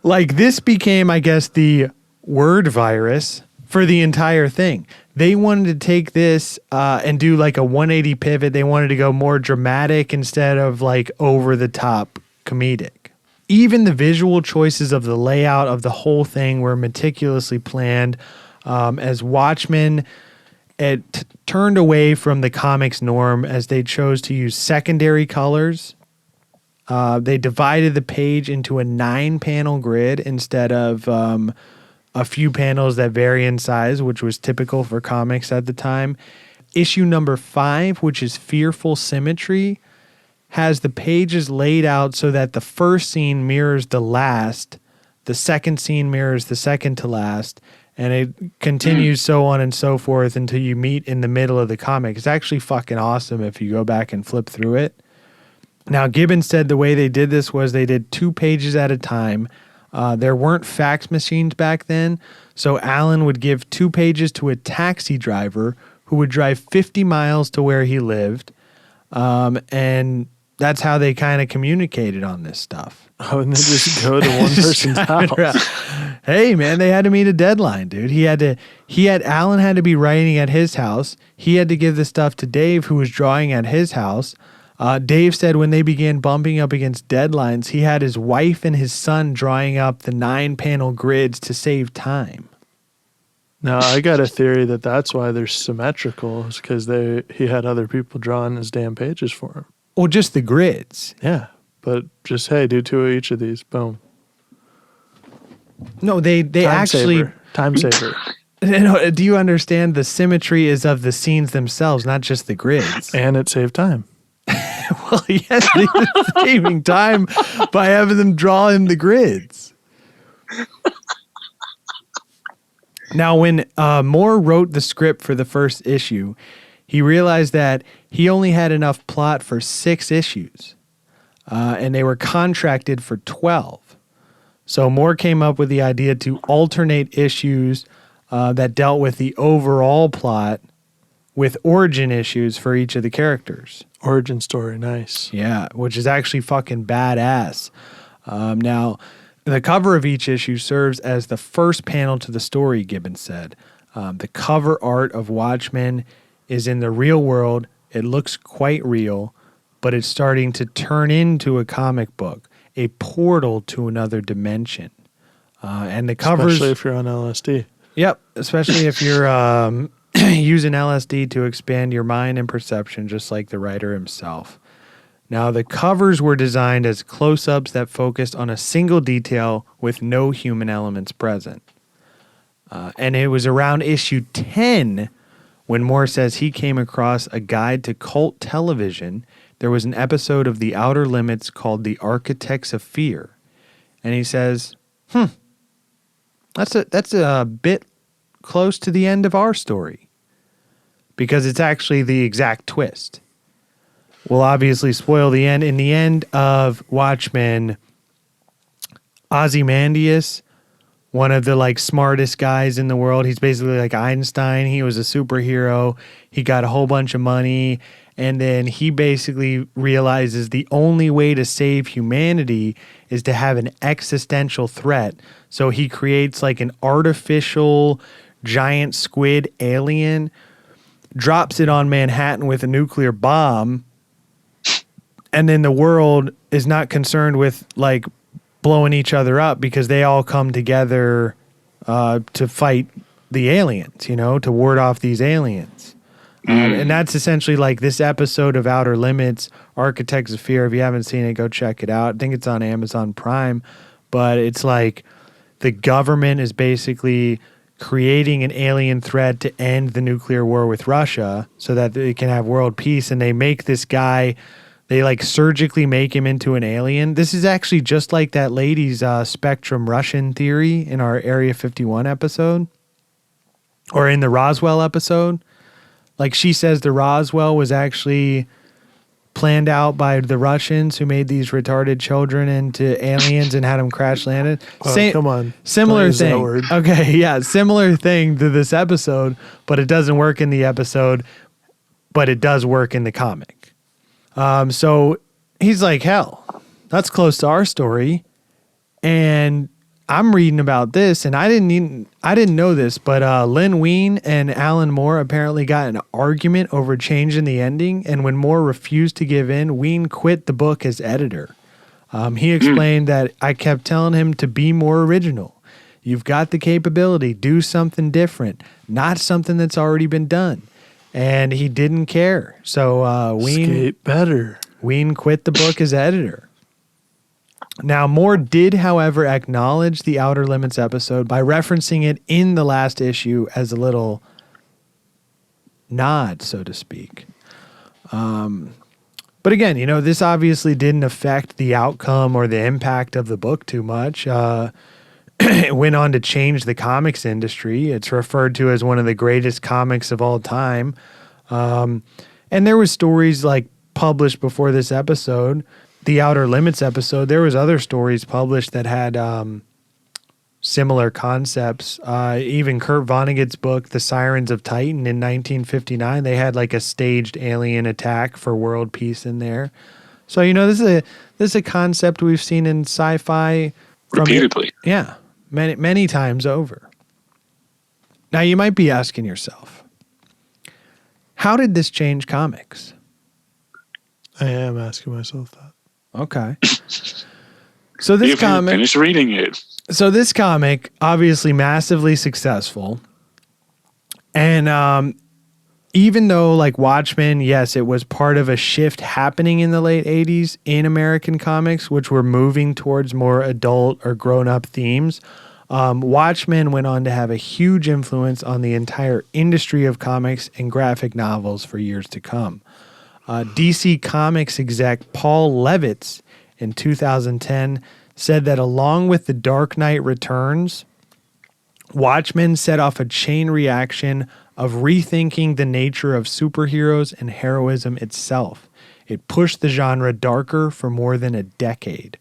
like, this became, I guess, the word virus for the entire thing. They wanted to take this and do like a 180 pivot. They wanted to go more dramatic instead of like over the top comedic. Even the visual choices of the layout of the whole thing were meticulously planned. As Watchmen, it turned away from the comics norm as they chose to use secondary colors. They divided the page into a 9-panel grid instead of a few panels that vary in size, which was typical for comics at the time. Issue number 5, which is Fearful Symmetry, has the pages laid out so that the first scene mirrors the last, the second scene mirrors the second to last, and it continues so on and so forth until you meet in the middle of the comic. It's actually fucking awesome if you go back and flip through it. Now, Gibbons said the way they did this was they did 2 pages at a time. There weren't fax machines back then, so Alan would give 2 pages to a taxi driver who would drive 50 miles to where he lived, and that's how they kind of communicated on this stuff. Oh, and then just go to one person's house. Hey, man, they had to meet a deadline, dude. Alan had to be writing at his house. He had to give the stuff to Dave, who was drawing at his house. Dave said when they began bumping up against deadlines, he had his wife and his son drawing up the 9-panel grids to save time. Now, I got a theory that that's why they're symmetrical, is because he had other people drawing his damn pages for him. Well, just the grids. Yeah, but just, hey, do 2 of each of these. Boom. No, they actually... Time saver. No, do you understand the symmetry is of the scenes themselves, not just the grids? And it saved time. Well, yes, he's saving time by having them draw him the grids. Now, when Moore wrote the script for the first issue, he realized that he only had enough plot for 6 issues, and they were contracted for 12. So Moore came up with the idea to alternate issues that dealt with the overall plot with origin issues for each of the characters. Origin story, nice. Yeah, which is actually fucking badass. Now, the cover of each issue serves as the first panel to the story, Gibbons said. The cover art of Watchmen is in the real world. It looks quite real, but it's starting to turn into a comic book, a portal to another dimension. And the covers... Especially if you're on LSD. Yep, especially if you're using LSD to expand your mind and perception, just like the writer himself. Now, the covers were designed as close-ups that focused on a single detail with no human elements present. And it was around issue 10 when Moore says he came across a guide to cult television. There was an episode of The Outer Limits called The Architects of Fear. And he says, that's a bit close to the end of our story. Because it's actually the exact twist. We'll obviously spoil the end. In the end of Watchmen, Ozymandias, one of the like smartest guys in the world, he's basically like Einstein. He was a superhero. He got a whole bunch of money. And then he basically realizes the only way to save humanity is to have an existential threat. So he creates like an artificial giant squid alien, drops it on Manhattan with a nuclear bomb, and then the world is not concerned with like blowing each other up because they all come together to fight the aliens, to ward off these aliens. And that's essentially like this episode of Outer Limits, Architects of Fear. If you haven't seen it, go check it out. I think it's on Amazon Prime. But it's like the government is basically creating an alien threat to end the nuclear war with Russia so that they can have world peace. And they make this guy, they like surgically make him into an alien. This is actually just like that lady's Spectrum Russian theory in our Area 51 episode, or in the Roswell episode. Like she says the Roswell was actually planned out by the Russians who made these retarded children into aliens and had them crash landed. Come on. Similar thing. Okay, yeah, similar thing to this episode, but it doesn't work in the episode, but it does work in the comic. So he's like, hell, that's close to our story. And I'm reading about this, and I didn't know this, but Lynn Wein and Alan Moore apparently got an argument over changing the ending, and when Moore refused to give in, Wein quit the book as editor. He explained that I kept telling him to be more original. You've got the capability, do something different, not something that's already been done. And he didn't care. So Wein quit the book as editor. Now, Moore did, however, acknowledge the Outer Limits episode by referencing it in the last issue as a little nod, so to speak. But again, this obviously didn't affect the outcome or the impact of the book too much. It went on to change the comics industry. It's referred to as one of the greatest comics of all time. And there was stories like published before this episode, the Outer Limits episode. There was other stories published that had similar concepts. Even Kurt Vonnegut's book, The Sirens of Titan, in 1959, they had like a staged alien attack for world peace in there. So this is a concept we've seen in sci-fi repeatedly. Many times over. Now you might be asking yourself, how did this change comics? I am asking myself that. Okay. So this comic, finish reading it. So this comic, obviously massively successful. And even though like Watchmen, yes, it was part of a shift happening in the late 80s in American comics, which were moving towards more adult or grown-up themes. Watchmen went on to have a huge influence on the entire industry of comics and graphic novels for years to come. DC Comics exec Paul Levitz in 2010 said that along with The Dark Knight Returns, Watchmen set off a chain reaction of rethinking the nature of superheroes and heroism itself. It pushed the genre darker for more than a decade.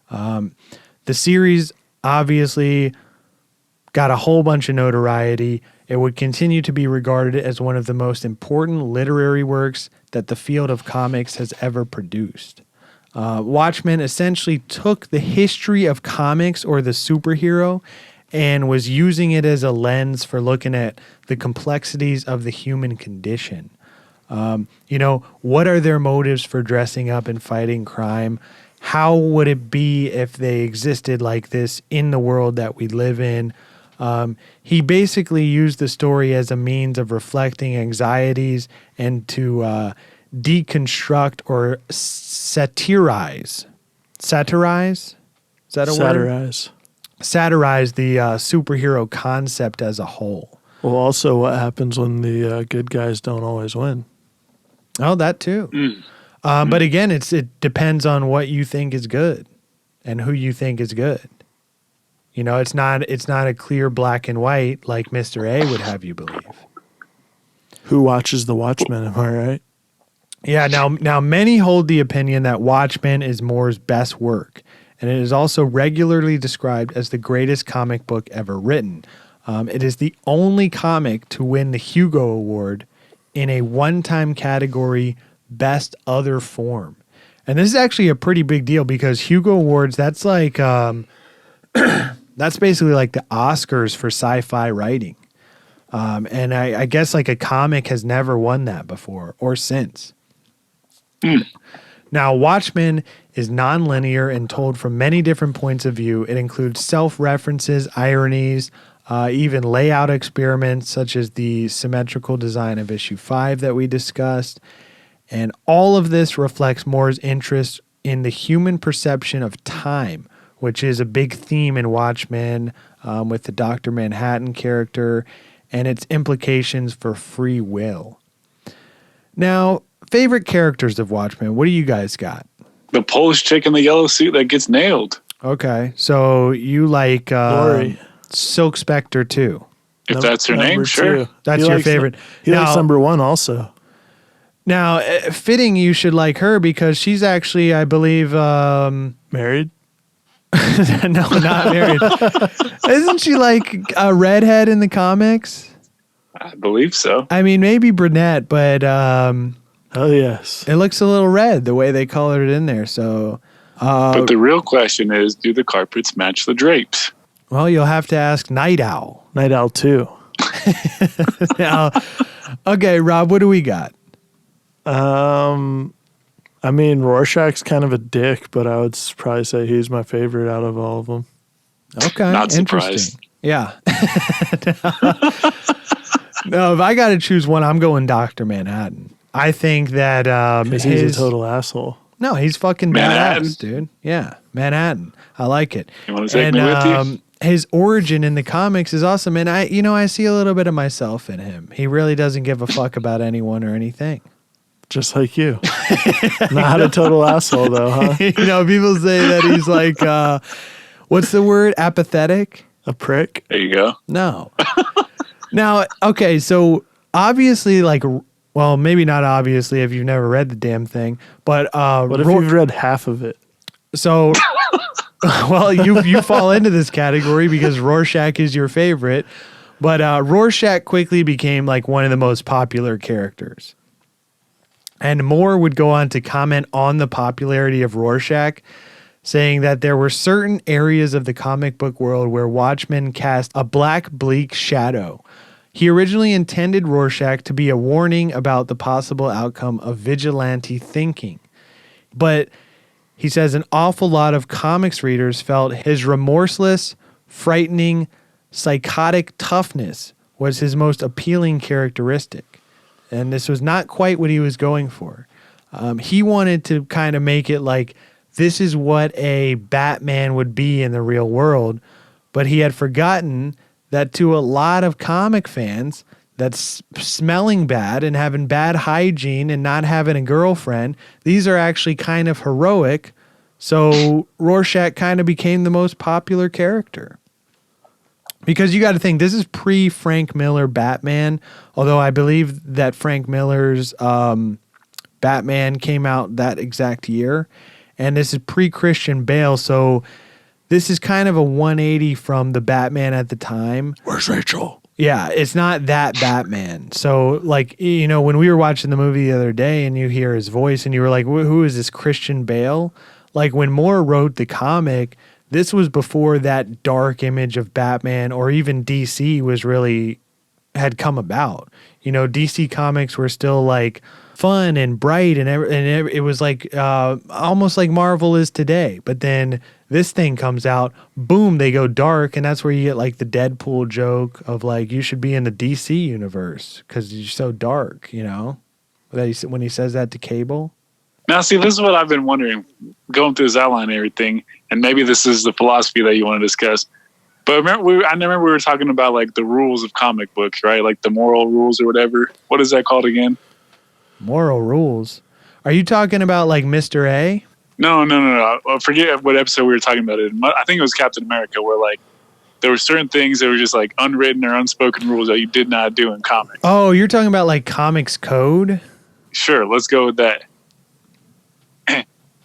The series obviously got a whole bunch of notoriety. It would continue to be regarded as one of the most important literary works that the field of comics has ever produced. Watchmen essentially took the history of comics or the superhero and was using it as a lens for looking at the complexities of the human condition. What are their motives for dressing up and fighting crime? How would it be if they existed like this in the world that we live in? He basically used the story as a means of reflecting anxieties and to deconstruct or satirize. Satirize? Is that a word? Satirize. Satirize the superhero concept as a whole. Well, also what happens when the good guys don't always win. Oh, that too. But again, it depends on what you think is good and who you think is good. It's not a clear black and white like Mr. A would have you believe. Who watches The Watchmen, am I right? Yeah, now many hold the opinion that Watchmen is Moore's best work, and it is also regularly described as the greatest comic book ever written. It is the only comic to win the Hugo Award in a one-time category, Best Other Form. And this is actually a pretty big deal because Hugo Awards, that's like that's basically like the Oscars for sci-fi writing. And I guess like a comic has never won that before or since. Now, Watchmen is non-linear and told from many different points of view. It includes self-references, ironies, even layout experiments such as the symmetrical design of issue 5 that we discussed. And all of this reflects Moore's interest in the human perception of time, which is a big theme in Watchmen with the Dr. Manhattan character and its implications for free will. Now, favorite characters of Watchmen, what do you guys got? The Polish chick in the yellow suit that gets nailed. Okay, so you like Silk Spectre too. If that's her name, sure. That's your favorite. He likes number 1 also. Now, fitting you should like her because she's actually, I believe... married? No, not married. Isn't she like a redhead in the comics? I believe so. I mean, maybe brunette, but... oh, yes. It looks a little red the way they colored it in there, so... but the real question is, do the carpets match the drapes? Well, you'll have to ask Night Owl. Night Owl 2. Now, okay, Rob, what do we got? I mean, Rorschach's kind of a dick, but I would probably say he's my favorite out of all of them. Okay, not interesting. surprised. Yeah. No, if I got to choose one, I'm going Dr. Manhattan. I think that Because he's a total asshole. No, he's fucking Manhattan. badass, dude. Yeah, Manhattan. I like it. You want to take me with you? His origin in the comics is awesome, and I see a little bit of myself in him. He really doesn't give a fuck about anyone or anything. Just like you. Not a total asshole, though, huh? People say that he's like, what's the word? Apathetic? A prick? There you go. No. Now, okay, so obviously, well, maybe not obviously if you've never read the damn thing, but what if you've read half of it? So, well, you fall into this category because Rorschach is your favorite, but Rorschach quickly became like one of the most popular characters. And Moore would go on to comment on the popularity of Rorschach, saying that there were certain areas of the comic book world where Watchmen cast a black, bleak shadow. He originally intended Rorschach to be a warning about the possible outcome of vigilante thinking. But he says an awful lot of comics readers felt his remorseless, frightening, psychotic toughness was his most appealing characteristic. And this was not quite what he was going for. He wanted to kind of make it like this is what a Batman would be in the real world, but he had forgotten that to a lot of comic fans, that's smelling bad and having bad hygiene and not having a girlfriend. These are actually kind of heroic. So Rorschach kind of became the most popular character. Because you got to think, this is pre-Frank Miller Batman, although I believe that Frank Miller's Batman came out that exact year. And this is pre-Christian Bale, so this is kind of a 180 from the Batman at the time. Where's Rachel? Yeah, it's not that Batman. So, like, you know, when we were watching the movie the other day and you hear his voice and you were like, who is this Christian Bale? Like, when Moore wrote the comic, this was before that dark image of Batman or even DC had come about. You know, DC comics were still like fun and bright and it was like almost like Marvel is today. But then this thing comes out, boom, they go dark, and that's where you get like the Deadpool joke of like, you should be in the DC universe because you're so dark, you know, when he says that to Cable. Now, see, this is what I've been wondering, going through his outline and everything, and maybe this is the philosophy that you want to discuss. But I remember we were talking about like the rules of comic books, right? Like the moral rules or whatever. What is that called again? Moral rules? Are you talking about like Mr. A? No. I forget what episode we were talking about it. I think it was Captain America, where like there were certain things that were just like unwritten or unspoken rules that you did not do in comics. Oh, you're talking about like comics code? Sure, let's go with that.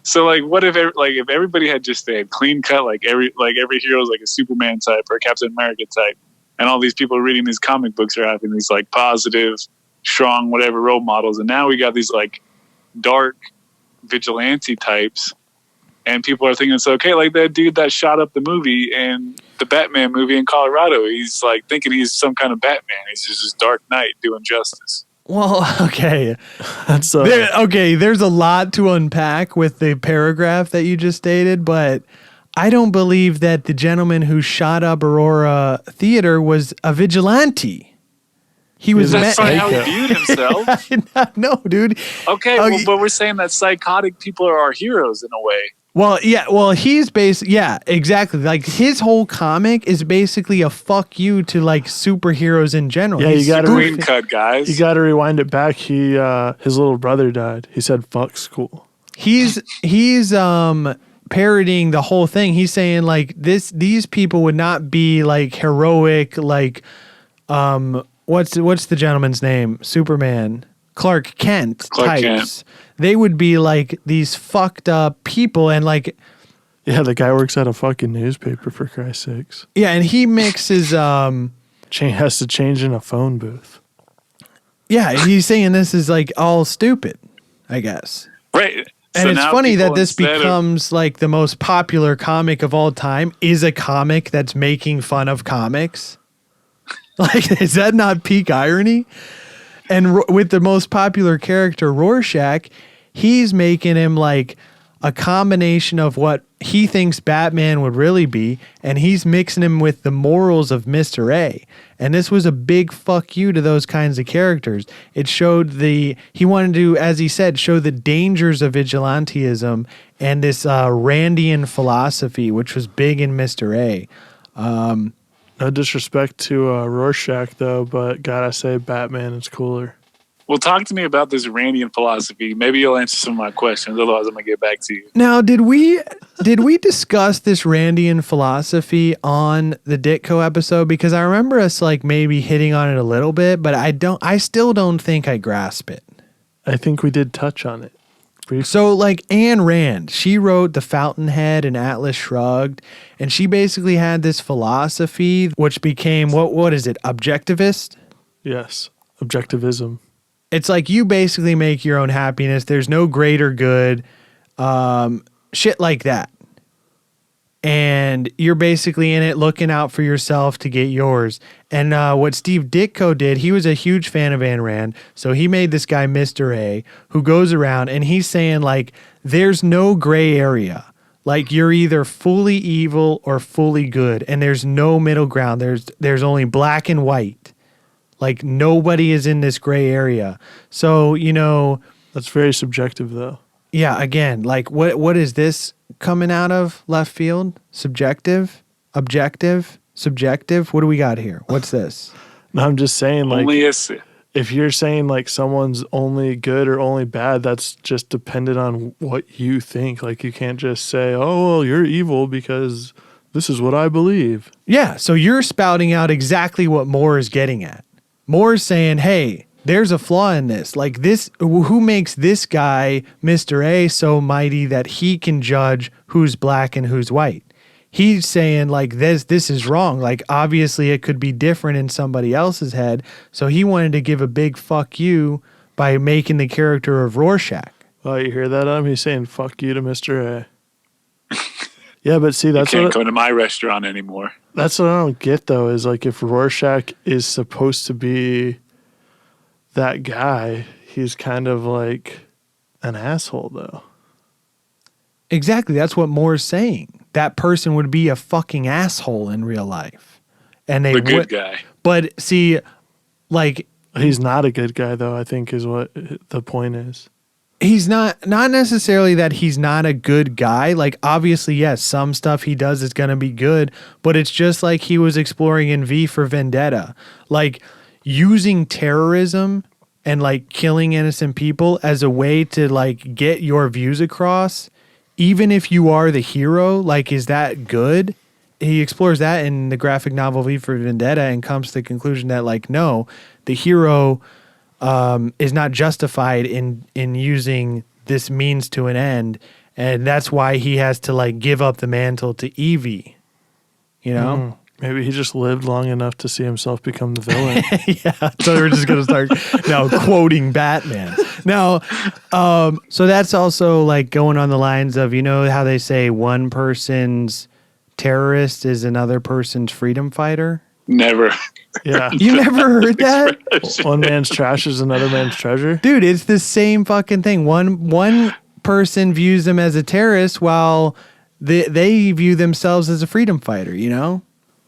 So like, what if if everybody had just a clean cut, like every hero is like a Superman type or a Captain America type, and all these people reading these comic books are having these like positive, strong, whatever role models, and now we got these like dark vigilante types, and people are thinking it's okay. Like that dude that shot up the movie in the Batman movie in Colorado, he's like thinking he's some kind of Batman. He's just this Dark Knight doing justice. Well, okay. That's there's a lot to unpack with the paragraph that you just stated, but I don't believe that the gentleman who shot up Aurora Theater was a vigilante. He was That's not how he viewed himself. No, dude. Okay, but we're saying that psychotic people are our heroes in a way. Well, yeah. Well, he's basically, yeah, exactly. Like his whole comic is basically a fuck you to like superheroes in general. Yeah, you got to clean cut, guys. You got to rewind it back. His little brother died. He said "fuck school." He's parodying the whole thing. He's saying like these people would not be like heroic, like what's the gentleman's name? Superman. Clark Kent types. They would be like these fucked up people, and like, yeah, the guy works at a fucking newspaper, for Christ's sakes. Yeah, and he mixes has to change in a phone booth. Yeah, he's saying this is like all stupid, I guess. Right. And it's funny that this becomes like the most popular comic of all time is a comic that's making fun of comics. Like, is that not peak irony? And with the most popular character, Rorschach, he's making him like a combination of what he thinks Batman would really be, and he's mixing him with the morals of Mr. A. And this was a big fuck you to those kinds of characters. It showed he wanted to, as he said, show the dangers of vigilantism and this Randian philosophy, which was big in Mr. A. No disrespect to Rorschach, though, but gotta say Batman is cooler. Well, talk to me about this Randian philosophy. Maybe you'll answer some of my questions. Otherwise, I'm gonna get back to you. Now, did we discuss this Randian philosophy on the Ditko episode? Because I remember us like maybe hitting on it a little bit, but I still don't think I grasp it. I think we did touch on it briefly. So, like Ayn Rand, she wrote The Fountainhead and Atlas Shrugged, and she basically had this philosophy which became what is it? Objectivist? Yes, objectivism. It's like you basically make your own happiness. There's no greater good, shit like that. And you're basically in it looking out for yourself to get yours. And what Steve Ditko did, he was a huge fan of Ayn Rand. So he made this guy, Mr. A, who goes around and he's saying like, there's no gray area. Like you're either fully evil or fully good. And there's no middle ground. There's only black and white. Like nobody is in this gray area. So, you know. That's very subjective though. Yeah, again, like what is this coming out of left field? Subjective? Objective? Subjective? What do we got here? What's this? No, I'm just saying, like, Only a Sith. if you're saying like someone's only good or only bad, that's just dependent on what you think. Like, you can't just say, oh, well, you're evil because this is what I believe. Yeah, so you're spouting out exactly what Moore is getting at. Moore is saying, hey, there's a flaw in this. Like, this, who makes this guy, Mr. A, so mighty that he can judge who's black and who's white? He's saying, like, this is wrong. Like, obviously it could be different in somebody else's head. So he wanted to give a big fuck you by making the character of Rorschach. Oh, you hear that? He's saying fuck you to Mr. A. Yeah, but see, that's You can't what go to my restaurant anymore. that's what I don't get though. Is like, if Rorschach is supposed to be that guy, he's kind of like an asshole though. Exactly. That's what Moore's saying. That person would be a fucking asshole in real life. And they The good would, guy. but see, like, He's not a good guy though, I think is what the point is. he's not necessarily that he's not a good guy. Like, obviously, yes, some stuff he does is going to be good, but it's just like he was exploring in V for Vendetta. Like, using terrorism and like killing innocent people as a way to like get your views across, even if you are the hero, like, is that good? He explores that in the graphic novel V for Vendetta and comes to the conclusion that, like, no, the hero is not justified in using this means to an end, and that's why he has to like give up the mantle to Evie. You know? Maybe he just lived long enough to see himself become the villain. Yeah. So we're just gonna start now quoting Batman. Now, so that's also like going on the lines of, you know how they say one person's terrorist is another person's freedom fighter? Never. Yeah. You never heard that? One man's trash is another man's treasure. Dude, it's the same fucking thing. One person views them as a terrorist while they view themselves as a freedom fighter, you know?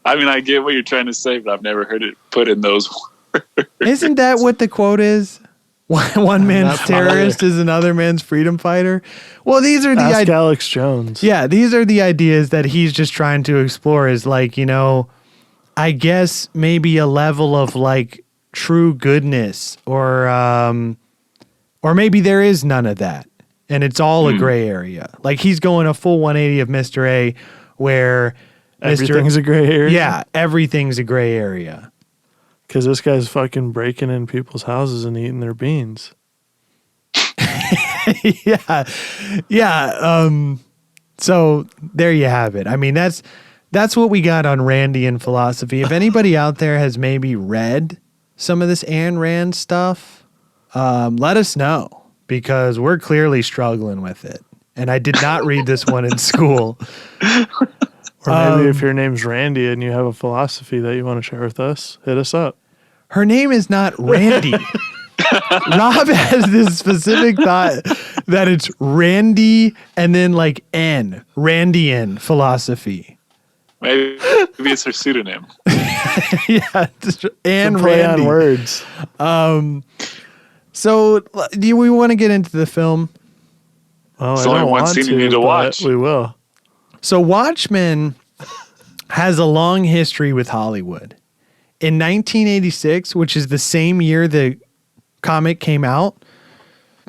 I mean, I get what you're trying to say, but I've never heard it put in those words. Isn't that what the quote is? One man's not terrorist is another man's freedom fighter. Well, these are the Ask ideas. Alex Jones. Yeah, these are the ideas that he's just trying to explore. Is like, you know, I guess maybe a level of like true goodness, or maybe there is none of that, and it's all a gray area. Like, he's going a full 180 of Mr. A, where Everything's a gray area. Yeah, everything's a gray area. Because this guy's fucking breaking in people's houses and eating their beans. Yeah. So there you have it. I mean, that's what we got on Randian philosophy. If anybody out there has maybe read some of this Ayn Rand stuff, let us know, because we're clearly struggling with it. And I did not read this one in school. Or maybe if your name's Randy and you have a philosophy that you want to share with us, hit us up. Her name is not Randy. Rob has this specific thought that it's Randy and then like N, Randian philosophy. Maybe it's her pseudonym. Yeah, and Play Randy. on words. So, do we want to get into the film? Oh, It's I only don't one want scene you need to but watch. We will. So, Watchmen has a long history with Hollywood. In 1986, which is the same year the comic came out,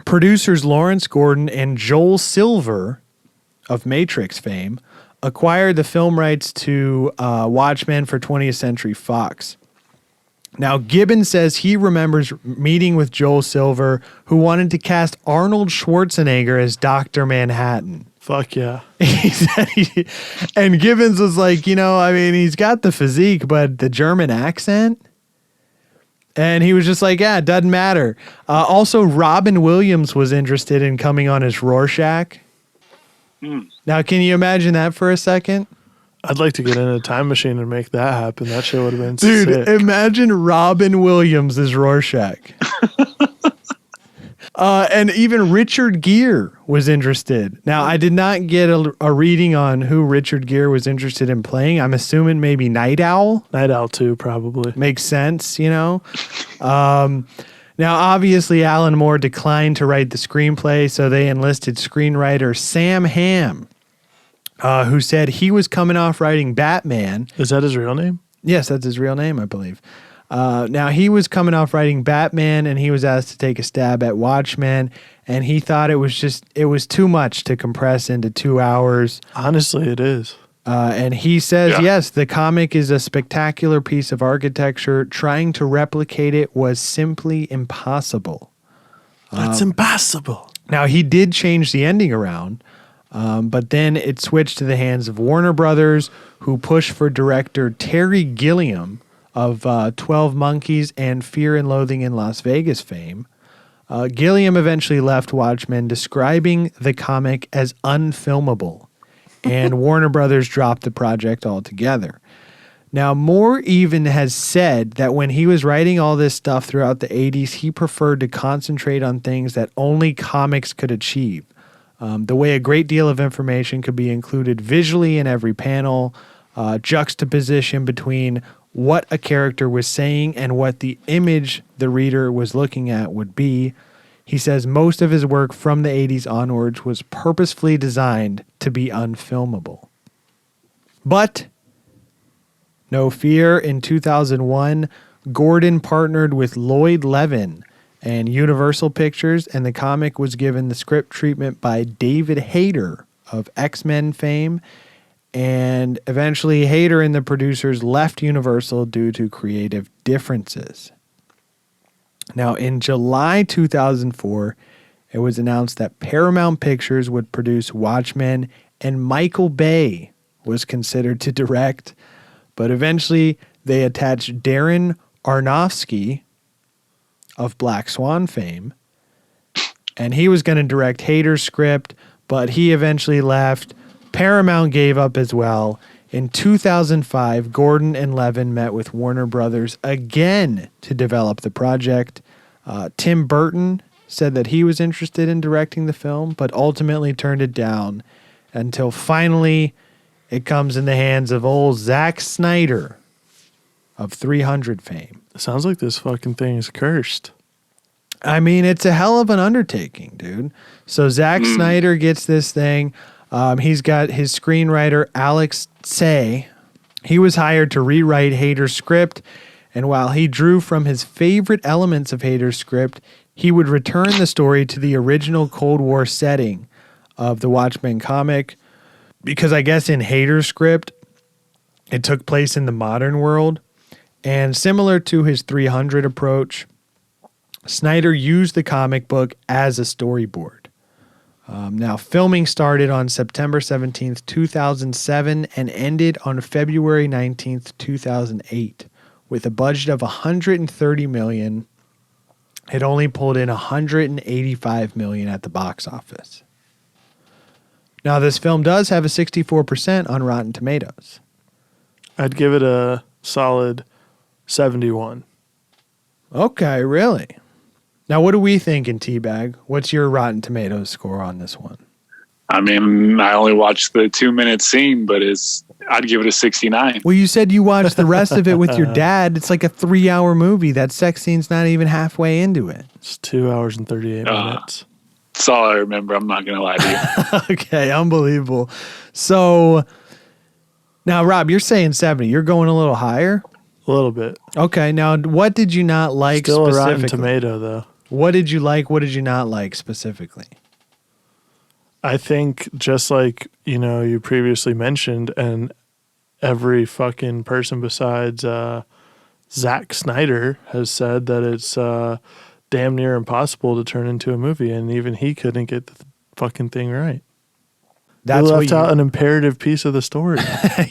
producers Lawrence Gordon and Joel Silver of Matrix fame acquired the film rights to Watchmen for 20th Century Fox. Now, Gibbon says he remembers meeting with Joel Silver, who wanted to cast Arnold Schwarzenegger as Dr. Manhattan. Fuck yeah. And Gibbons was like, you know, I mean, he's got the physique, but the German accent. And he was just like, yeah, it doesn't matter. Also, Robin Williams was interested in coming on as Rorschach. Now, can you imagine that for a second? I'd like to get in a time machine and make that happen. That shit would have been Dude, sick. imagine Robin Williams as Rorschach. And even Richard Gere was interested. Now, I did not get a reading on who Richard Gere was interested in playing. I'm assuming maybe Night Owl. Night Owl too, probably. Makes sense, you know? Now, obviously, Alan Moore declined to write the screenplay, so they enlisted screenwriter Sam Hamm, who said he was coming off writing Batman. Is that his real name? Yes, that's his real name, I believe. Now, he was coming off writing Batman, and he was asked to take a stab at Watchmen, and he thought it was too much to compress into 2 hours. Honestly, it is. And he says, yes, the comic is a spectacular piece of architecture. Trying to replicate it was simply impossible. That's impossible. Now, he did change the ending around, but then it switched to the hands of Warner Brothers, who pushed for director Terry Gilliam of 12 Monkeys and Fear and Loathing in Las Vegas fame. Gilliam eventually left Watchmen, describing the comic as unfilmable, and Warner Brothers dropped the project altogether. Now, Moore even has said that when he was writing all this stuff throughout the 80s, he preferred to concentrate on things that only comics could achieve. The way a great deal of information could be included visually in every panel, juxtaposition between what a character was saying and what the image the reader was looking at would be. He says most of his work from the 80s onwards was purposefully designed to be unfilmable. But no fear, in 2001, Gordon partnered with Lloyd Levin and Universal Pictures, and the comic was given the script treatment by David Hayter of X-Men fame. And eventually, Hayter and the producers left Universal due to creative differences. Now, in July 2004, it was announced that Paramount Pictures would produce Watchmen, and Michael Bay was considered to direct. But eventually, they attached Darren Aronofsky of Black Swan fame, and he was going to direct Hayter's script, but he eventually left. Paramount gave up as well. In 2005, Gordon and Levin met with Warner Brothers again to develop the project. Tim Burton said that he was interested in directing the film, but ultimately turned it down until finally it comes in the hands of old Zack Snyder of 300 fame. Sounds like this fucking thing is cursed. I mean, it's a hell of an undertaking, dude. So Zack Snyder gets this thing. He's got his screenwriter, Alex Tse. He was hired to rewrite Hayter's script, and while he drew from his favorite elements of Hayter's script, he would return the story to the original Cold War setting of the Watchmen comic, because I guess in Hayter's script, it took place in the modern world, and similar to his 300 approach, Snyder used the comic book as a storyboard. Now, filming started on September 17th, 2007 and ended on February 19th, 2008 with a budget of $130 million. It only pulled in $185 million at the box office. Now, this film does have a 64% on Rotten Tomatoes. I'd give it a solid 71. Okay, really? Now, what do we think in Teabag? What's your Rotten Tomatoes score on this one? I mean, I only watched the 2-minute scene, but I'd give it a 69. Well, you said you watched the rest of it with your dad. It's like a 3-hour movie. That sex scene's not even halfway into it. It's 2 hours and 38 minutes. That's all I remember. I'm not going to lie to you. Okay, unbelievable. So, now, Rob, you're saying 70. You're going a little higher? A little bit. Okay, now, what did you not like Still specifically? a Rotten Tomato, though. What did you like? What did you not like specifically? I think just like, you previously mentioned, and every fucking person besides Zack Snyder has said that it's damn near impossible to turn into a movie, and even he couldn't get the fucking thing right. That's left out an imperative piece of the story.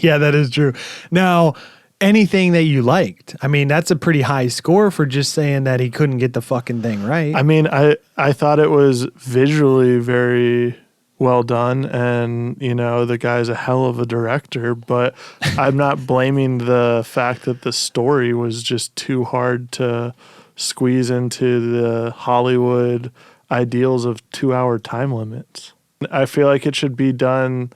Yeah, that is true. Now, anything that you liked? I mean, that's a pretty high score for just saying that he couldn't get the fucking thing right. I mean, I thought it was visually very well done, and the guy's a hell of a director, but I'm not blaming the fact that the story was just too hard to squeeze into the Hollywood ideals of 2-hour time limits. I feel like it should be done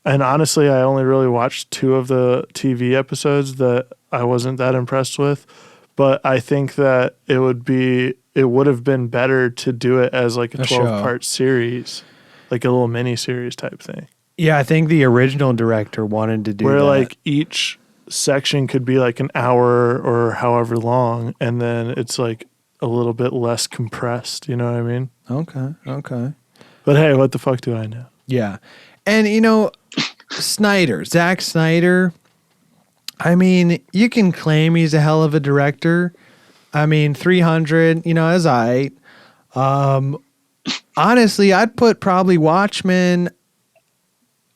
and honestly, I only really watched 2 of the TV episodes that I wasn't that impressed with, but I think that it would have been better to do it as like a 12-part series, like a little mini series type thing. Yeah, I think the original director wanted to do where that. like each section could be like an hour or however long, and then it's like a little bit less compressed. You know what I mean? Okay. But hey, what the fuck do I know? Yeah. And, you know, Zack Snyder, I mean, you can claim he's a hell of a director. I mean, 300, you know, as honestly, I'd put probably Watchmen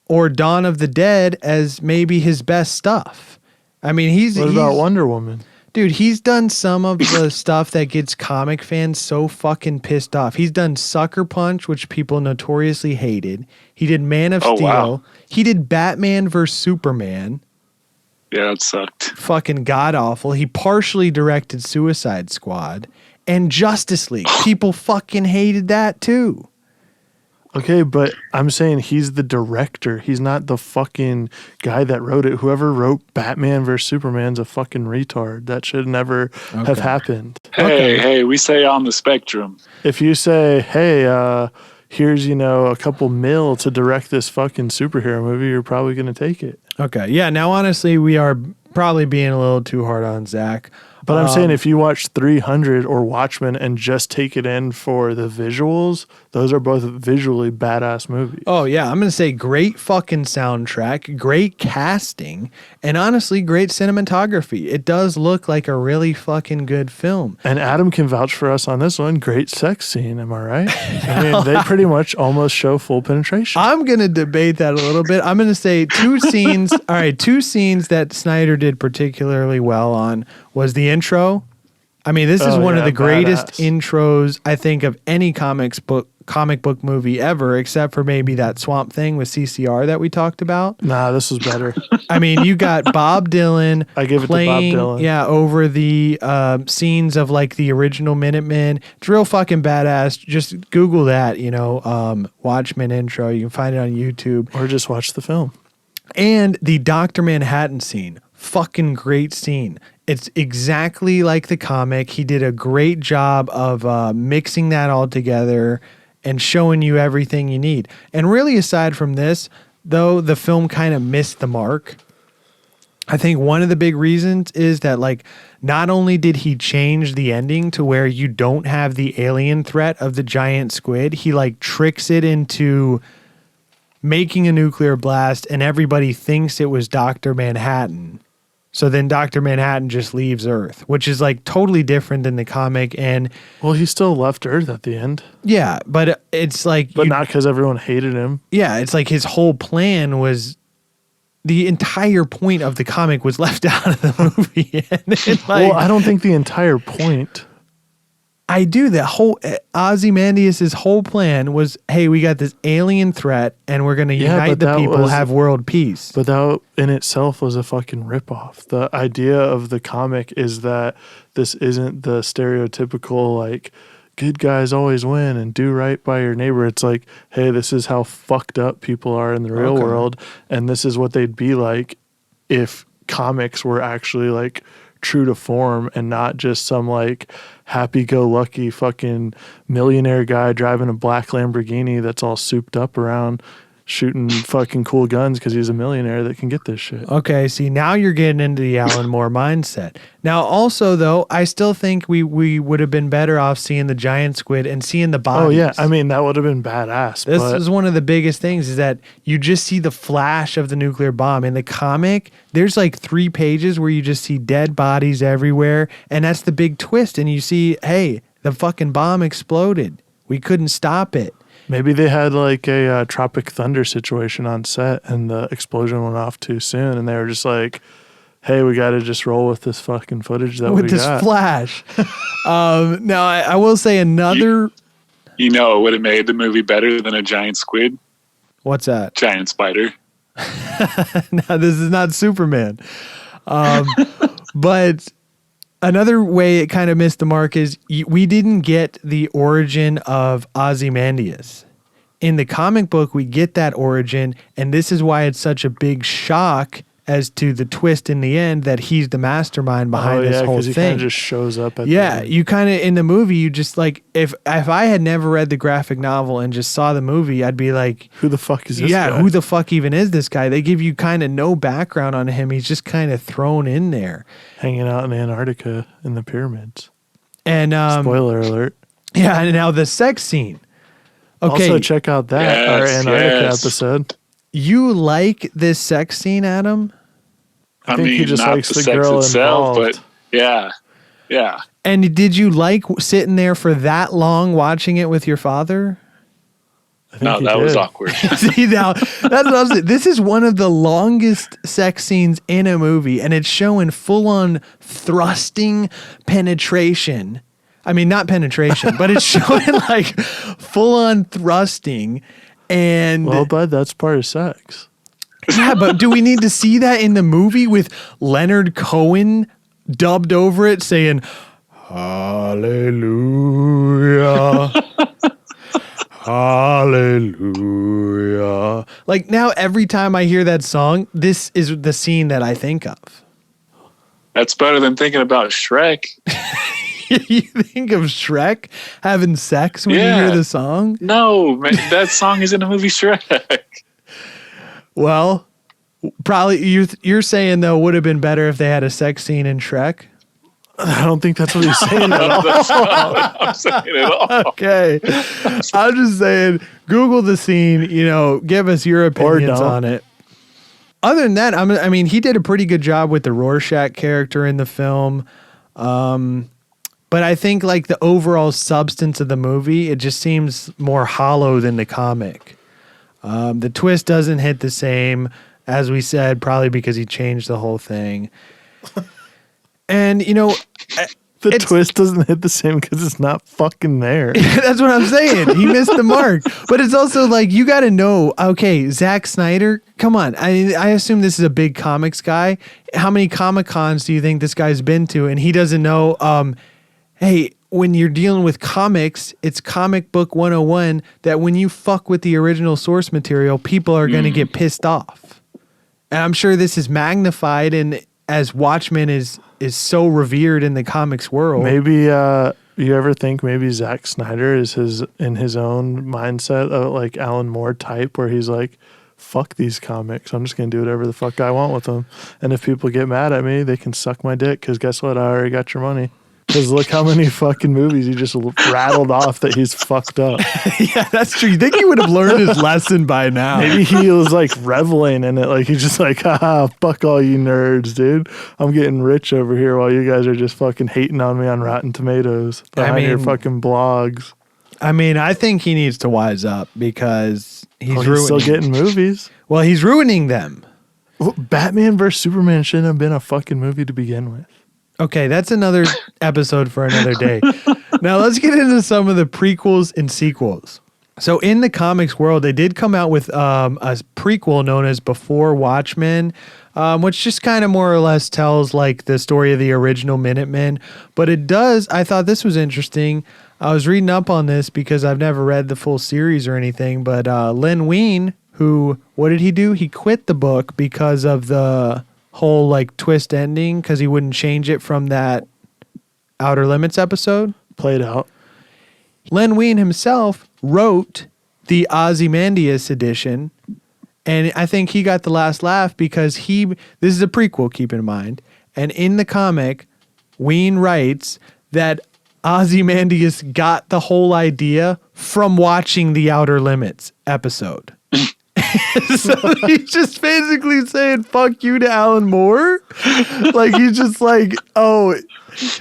or Dawn of the Dead as maybe his best stuff. I mean, What about Wonder Woman? Dude, he's done some of the stuff that gets comic fans so fucking pissed off. He's done Sucker Punch, which people notoriously hated. He did Man of Steel. Wow. He did Batman vs. Superman. Yeah, it sucked. Fucking god awful. He partially directed Suicide Squad and Justice League. People fucking hated that too. Okay, but I'm saying he's the director. He's not the fucking guy that wrote it. Whoever wrote Batman vs. Superman's a fucking retard. That should never have happened. Hey, we say on the spectrum. If you say, hey, here's, you know, a couple mil to direct this fucking superhero movie, you're probably going to take it. Okay. Yeah. Now, honestly, we are probably being a little too hard on Zach. But I'm saying if you watch 300 or Watchmen and just take it in for the visuals, those are both visually badass movies. Oh, yeah. I'm going to say great fucking soundtrack, great casting, and honestly, great cinematography. It does look like a really fucking good film. And Adam can vouch for us on this one. Great sex scene, am I right? I mean, they pretty much almost show full penetration. I'm going to debate that a little bit. I'm going to say two scenes that Snyder did particularly well on was the intro. I mean, this is one of the greatest intros, I think, of any comic book movie ever, except for maybe that Swamp Thing with CCR that we talked about. Nah, this was better. I mean, you got Bob Dylan I give it playing, to Bob Dylan. Yeah, over the scenes of like the original Minutemen. It's real fucking badass. Just Google that, you know, Watchmen Intro. You can find it on YouTube. Or just watch the film. And the Dr. Manhattan scene. Fucking great scene. It's exactly like the comic. He did a great job of mixing that all together and showing you everything you need. And really, aside from this, though, the film kind of missed the mark. I think one of the big reasons is that, like, not only did he change the ending to where you don't have the alien threat of the giant squid, he, like, tricks it into making a nuclear blast and everybody thinks it was Dr. Manhattan. So then Dr. Manhattan just leaves Earth, which is like totally different than the comic. And well, he still left Earth at the end. Yeah, but it's like... But not because everyone hated him. Yeah, it's like his whole plan was... The entire point of the comic was left out of the movie. And then, like, well, I don't think the entire point... I do. That whole Ozymandias' whole plan was, hey, we got this alien threat and we're going to unite the people, have world peace. But that in itself was a fucking ripoff. The idea of the comic is that this isn't the stereotypical, like, good guys always win and do right by your neighbor. It's like, hey, this is how fucked up people are in the real world. And this is what they'd be like if comics were actually, like, true to form and not just some like happy-go-lucky fucking millionaire guy driving a black Lamborghini that's all souped up around shooting fucking cool guns because he's a millionaire that can get this shit. Okay, see, now you're getting into the Alan Moore mindset. Now, also, though, I still think we would have been better off seeing the giant squid and seeing the bodies. Oh, yeah. I mean, that would have been badass. This is one of the biggest things is that you just see the flash of the nuclear bomb. In the comic, there's like 3 pages where you just see dead bodies everywhere, and that's the big twist. And you see, hey, the fucking bomb exploded. We couldn't stop it. Maybe they had like a Tropic Thunder situation on set and the explosion went off too soon and they were just like, hey, we got to just roll with this fucking footage that we got. With this flash. Now, I will say another... You know, it would have made the movie better than a giant squid. What's that? Giant spider. No, this is not Superman. But... Another way it kind of missed the mark is we didn't get the origin of Ozymandias. In the comic book, we get that origin, and this is why it's such a big shock as to the twist in the end that he's the mastermind behind this whole he thing. kind of just shows up at the end. You kind of in the movie, you just like if I had never read the graphic novel and just saw the movie, I'd be like, who the fuck is this guy? Who the fuck even is this guy? They give you kind of no background on him. He's just kind of thrown in there, hanging out in Antarctica in the pyramids. And spoiler alert. Yeah, and now the sex scene. Okay, also check out our Antarctica episode. You like this sex scene, Adam? I think mean, he just not likes the the sex girl itself, involved. but yeah. And did you like sitting there for that long watching it with your father? No, that was awkward. See, now that's what I was saying. This is one of the longest sex scenes in a movie, and it's showing full-on thrusting penetration. I mean, not penetration, but it's showing like full-on thrusting. And well, bud, that's part of sex. Yeah, but do we need to see that in the movie with Leonard Cohen dubbed over it saying, "Hallelujah, hallelujah"? Like now, every time I hear that song, this is the scene that I think of. That's better than thinking about Shrek. You think of Shrek having sex when you hear the song? No, man, that song is in the movie Shrek. Well, probably you're saying though would have been better if they had a sex scene in Shrek. I don't think that's what he's saying at all. That's not what I'm saying at all. Okay, I'm just saying. Google the scene. Give us your opinions on it. Other than that, I mean, he did a pretty good job with the Rorschach character in the film. But I think like the overall substance of the movie, it just seems more hollow than the comic. The twist doesn't hit the same, as we said, probably because he changed the whole thing. And, the twist doesn't hit the same because it's not fucking there. That's what I'm saying. He missed the mark. But it's also like, you got to know, okay, Zack Snyder, come on. I assume this is a big comics guy. How many Comic-Cons do you think this guy's been to? And he doesn't know, hey, when you're dealing with comics, it's comic book 101 that when you fuck with the original source material, people are going to get pissed off. And I'm sure this is magnified, and as Watchmen is so revered in the comics world. Maybe you ever think maybe Zack Snyder is in his own mindset of like Alan Moore type, where he's like, fuck these comics, I'm just going to do whatever the fuck I want with them. And if people get mad at me, they can suck my dick, because guess what? I already got your money. Because look how many fucking movies he just rattled off that he's fucked up. Yeah, that's true. You think he would have learned his lesson by now? Maybe he was like reveling in it. Like he's just like, fuck all you nerds, dude. I'm getting rich over here while you guys are just fucking hating on me on Rotten Tomatoes behind your fucking blogs. I mean, I think he needs to wise up because he's still getting movies. Well, he's ruining them. Well, Batman vs. Superman shouldn't have been a fucking movie to begin with. Okay, that's another episode for another day. Now let's get into some of the prequels and sequels. So in the comics world, they did come out with a prequel known as Before Watchmen, which just kind of more or less tells like the story of the original Minutemen. But it does, I thought this was interesting. I was reading up on this because I've never read the full series or anything, but Len Wein, what did he do? He quit the book because of the whole like twist ending, because he wouldn't change it from that Outer Limits episode. Played out. Len Wein himself wrote the Ozymandias edition, and I think he got the last laugh because this is a prequel, keep in mind, and in the comic, Wein writes that Ozymandias got the whole idea from watching the Outer Limits episode. So he's just basically saying fuck you to Alan Moore. Like he's just like,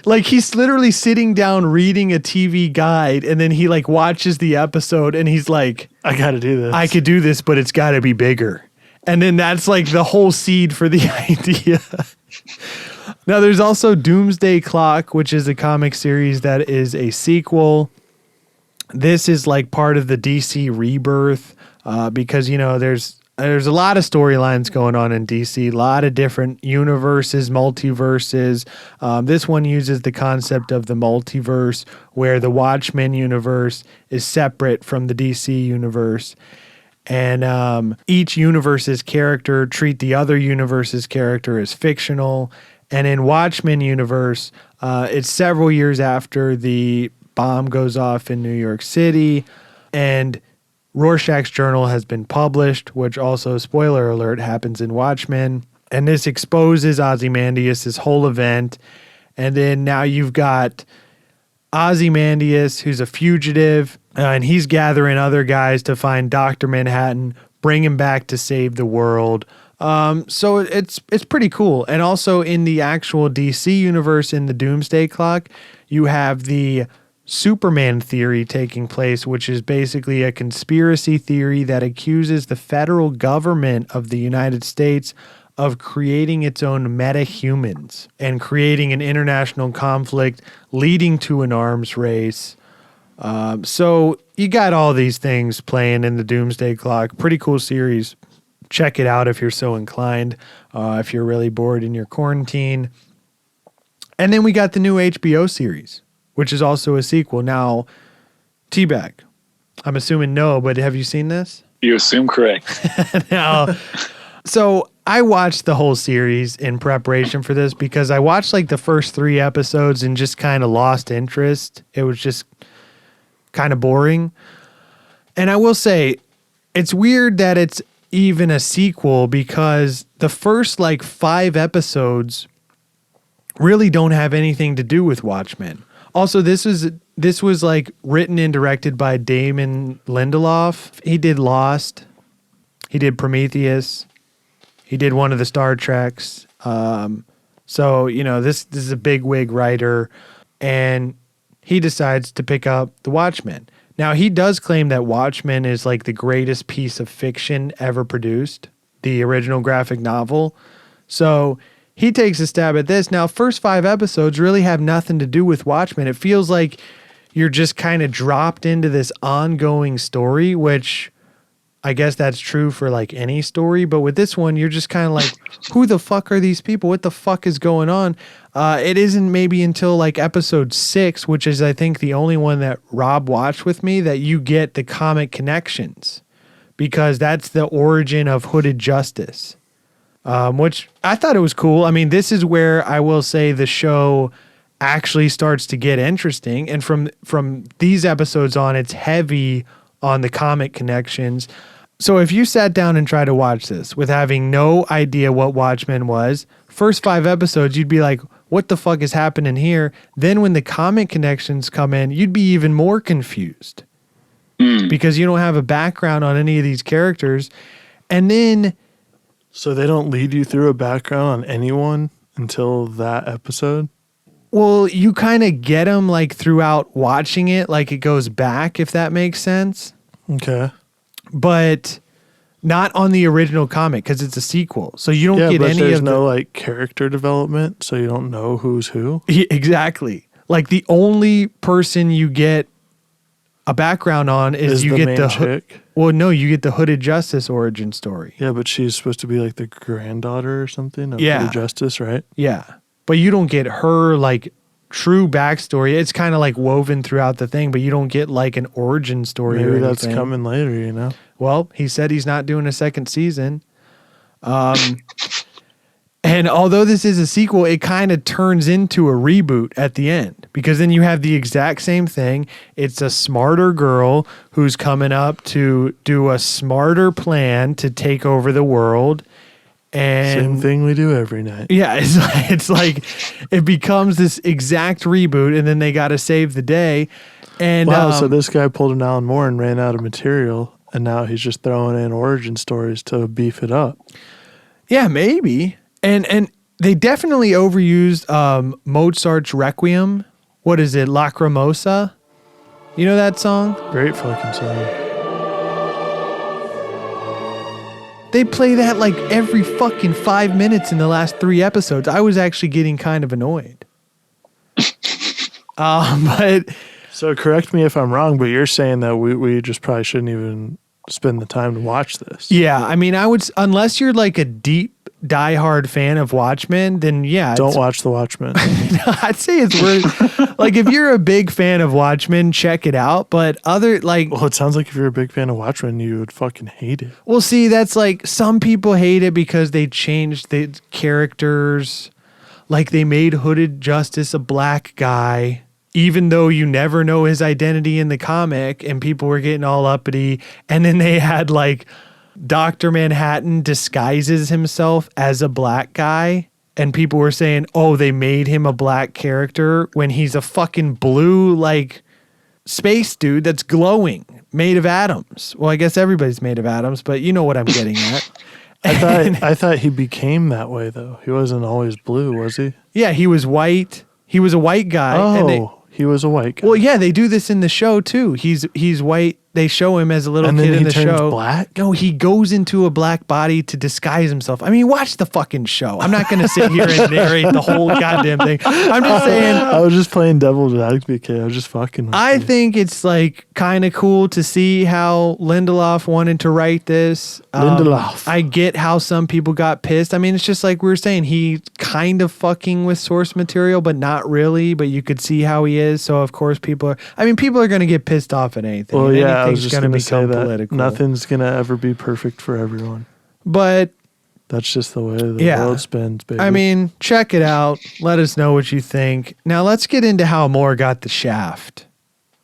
like he's literally sitting down reading a TV guide, and then he like watches the episode and he's like, I gotta do this. I could do this, but it's gotta be bigger. And then that's like the whole seed for the idea. Now there's also Doomsday Clock, which is a comic series that is a sequel. This is like part of the DC Rebirth. Because, there's a lot of storylines going on in DC, a lot of different universes, multiverses. This one uses the concept of the multiverse, where the Watchmen universe is separate from the DC universe. And each universe's character treat the other universe's character as fictional. And in Watchmen universe, it's several years after the bomb goes off in New York City, and Rorschach's journal has been published, which also, spoiler alert, happens in Watchmen. And this exposes Ozymandias' whole event. And then now you've got Ozymandias, who's a fugitive, and he's gathering other guys to find Dr. Manhattan, bring him back to save the world. So it's pretty cool. And also in the actual DC universe, in the Doomsday Clock, you have the Superman theory taking place, which is basically a conspiracy theory that accuses the federal government of the United States of creating its own metahumans and creating an international conflict leading to an arms race. So you got all these things playing in the Doomsday Clock. Pretty cool series. Check it out if you're so inclined, if you're really bored in your quarantine. And then we got the new HBO series, which is also a sequel. Now, T-Bag, I'm assuming no, but have you seen this? You assume correct. Now, so I watched the whole series in preparation for this because I watched like the first 3 episodes and just kind of lost interest. It was just kind of boring. And I will say, it's weird that it's even a sequel because the first like 5 episodes really don't have anything to do with Watchmen. Also, this was like written and directed by Damon Lindelof. He did Lost. He did Prometheus. He did one of the Star Treks. So, you know, this is a big wig writer, and he decides to pick up The Watchmen. Now, he does claim that Watchmen is like the greatest piece of fiction ever produced, the original graphic novel. So he takes a stab at this. Now, first 5 episodes really have nothing to do with Watchmen. It feels like you're just kind of dropped into this ongoing story, which I guess that's true for like any story. But with this one, you're just kind of like, who the fuck are these people? What the fuck is going on? It isn't maybe until like episode 6, which is I think the only one that Rob watched with me, that you get the comic connections, because that's the origin of Hooded Justice, which I thought it was cool. I mean, this is where I will say the show actually starts to get interesting. And from these episodes on, it's heavy on the comic connections. So if you sat down and tried to watch this with having no idea what Watchmen was, first 5 episodes, you'd be like, what the fuck is happening here? Then when the comic connections come in, you'd be even more confused because you don't have a background on any of these characters. And then... So they don't lead you through a background on anyone until that episode? Well, you kind of get them like throughout watching it, like it goes back, if that makes sense. Okay. But not on the original comic because it's a sequel. So you don't get but any there's of no like character development, so you don't know who's who. Exactly. Like the only person you get a background on is you the get main the chick. Well, no, you get the Hooded Justice origin story. Yeah, but she's supposed to be like the granddaughter or something of Yeah. Hooded Justice, right? Yeah. But you don't get her like true backstory. It's kind of like woven throughout the thing, but you don't get like an origin story. Maybe or that's anything. coming later, you know? Well, he said he's not doing a second season. And although this is a sequel, it kind of turns into a reboot at the end, because then you have the exact same thing. It's a smarter girl who's coming up to do a smarter plan to take over the world. And Same thing we do every night. yeah, it's like it becomes this exact reboot, and then they got to save the day. And Wow, so this guy pulled an Alan Moore and ran out of material, and now he's just throwing in origin stories to beef it up. yeah, maybe. And they definitely overused Mozart's Requiem. What is it, Lacrimosa? You know that song? Great fucking song. They play that like every fucking 5 minutes in the last 3 episodes. I was actually getting kind of annoyed. But So correct me if I'm wrong, but you're saying that we just probably shouldn't even spend the time to watch this. yeah, I mean, I would, unless you're like a deep diehard fan of Watchmen, then yeah. Don't watch The Watchmen. I'd say it's worth, like, if you're a big fan of Watchmen, check it out. But Well, it sounds like if you're a big fan of Watchmen, you would fucking hate it. well, see, that's like, some people hate it because they changed the characters. Like, they made Hooded Justice a black guy, even though you never know his identity in the comic, and people were getting all uppity. And then they had, like, Dr. Manhattan disguises himself as a black guy, and people were saying, oh, they made him a black character when he's a fucking blue, like, space dude that's glowing, made of atoms. Well, I guess everybody's made of atoms, but you know what I'm getting at. I thought he became that way, though. He wasn't always blue, was he? Yeah, he was white. He was a white guy. He was a white guy. Well, yeah, they do this in the show too. He's white. They show him as a little And kid then in he the turns show. black? No, he goes into a black body to disguise himself. I mean, watch the fucking show. I'm not going to sit here and narrate the whole goddamn thing. I'm just saying. I was just playing devil's advocate. I was just fucking with I you. think it's like kind of cool to see how Lindelof wanted to write this. Lindelof. I get how some people got pissed. I mean, it's just like we were saying, he kind of fucking with source material, but not really. But you could see how he is. So of course people are going to get pissed off at anything. Well, yeah, I was Anything's just gonna going to say that political. nothing's going to ever be perfect for everyone. But That's just the way the Yeah. world spins, baby. I mean, check it out. Let us know what you think. Now let's get into how Moore got the shaft.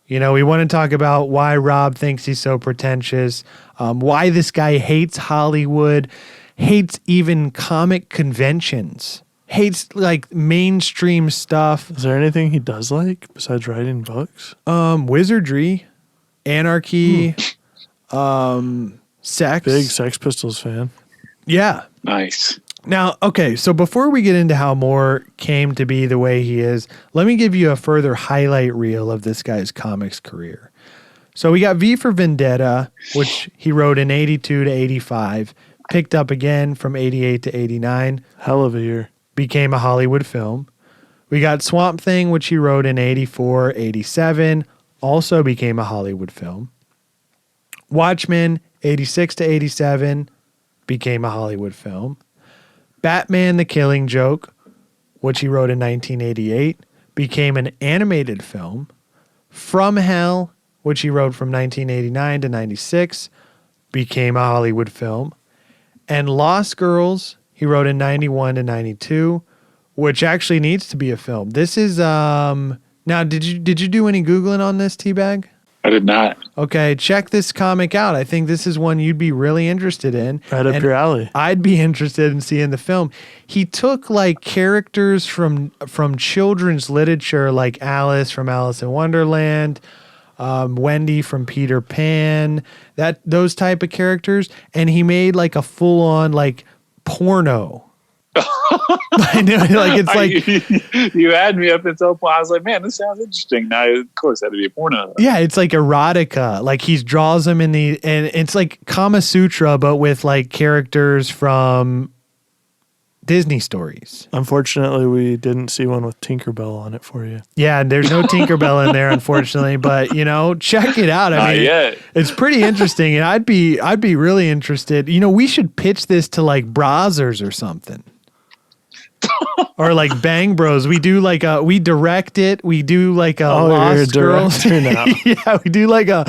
You know, we want to talk about why Rob thinks he's so pretentious, why this guy hates Hollywood, hates even comic conventions, hates like mainstream stuff, is there anything he does like besides writing books? wizardry, anarchy, sex. Big Sex Pistols fan. Yeah. Nice. Now, okay, so before we get into how Moore came to be the way he is, let me give you a further highlight reel of this guy's comics career. So we got V for Vendetta, which he wrote in 82 to 85, picked up again from 88 to 89, Hell of a year. became a Hollywood film. We got Swamp Thing, which he wrote in 84, 87, also became a Hollywood film. Watchmen, 86 to 87, became a Hollywood film. Batman the Killing Joke, which he wrote in 1988, became an animated film. From Hell, which he wrote from 1989 to 96, became a Hollywood film. And Lost Girls, he wrote in 91 to 92, which actually needs to be a film. This is now did you do any Googling on this, Teabag? I did not. Okay, check this comic out. I think this is one you'd be really interested in. Right up And your alley. I'd be interested in seeing the film. He took like characters from children's literature, like Alice from Alice in Wonderland, Wendy from Peter Pan, those type of characters, and he made like a full on like porno. I know, like it's like you had me up until I was like, man, this sounds interesting. Now, of course, it had to be a porno. yeah, it's like erotica. Like he draws them and it's like Kama Sutra, but with like characters from Disney stories. Unfortunately, we didn't see one with Tinkerbell on it for you. Yeah, there's no Tinkerbell in there, unfortunately, but you know, check it out. I mean, yet. it's pretty interesting, and I'd be really interested. You know, we should pitch this to like Brazzers or something. Or like Bang Bros. We direct it. We do like a Lost Girls. Now. Yeah, we do like a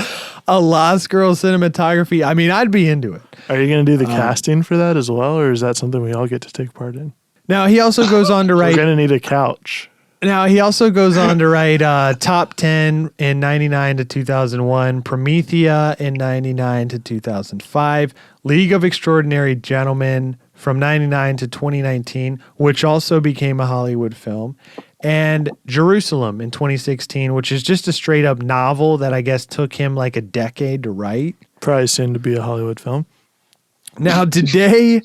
Lost Girls cinematography. I mean, I'd be into it. Are you going to do the casting for that as well, or is that something we all get to take part in? Now he also goes on to We're write. going to need a couch. Now he also goes on to write Top 10 in 99 to 2001, Promethea in 99 to 2005, League of Extraordinary Gentlemen from 99 to 2019, which also became a Hollywood film, and Jerusalem in 2016, which is just a straight up novel that I guess took him like a decade to write. Probably soon to be a Hollywood film. Now today,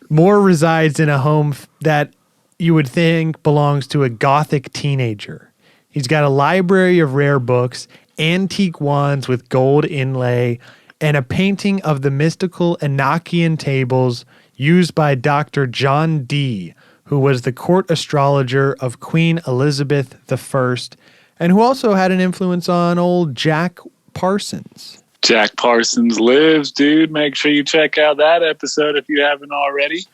Moore resides in a home that you would think belongs to a gothic teenager. He's got a library of rare books, antique wands with gold inlay, and a painting of the mystical Enochian tables used by Dr. John Dee, who was the court astrologer of Queen Elizabeth I, and who also had an influence on old Jack Parsons. Jack Parsons Lives, dude. Make sure you check out that episode if you haven't already.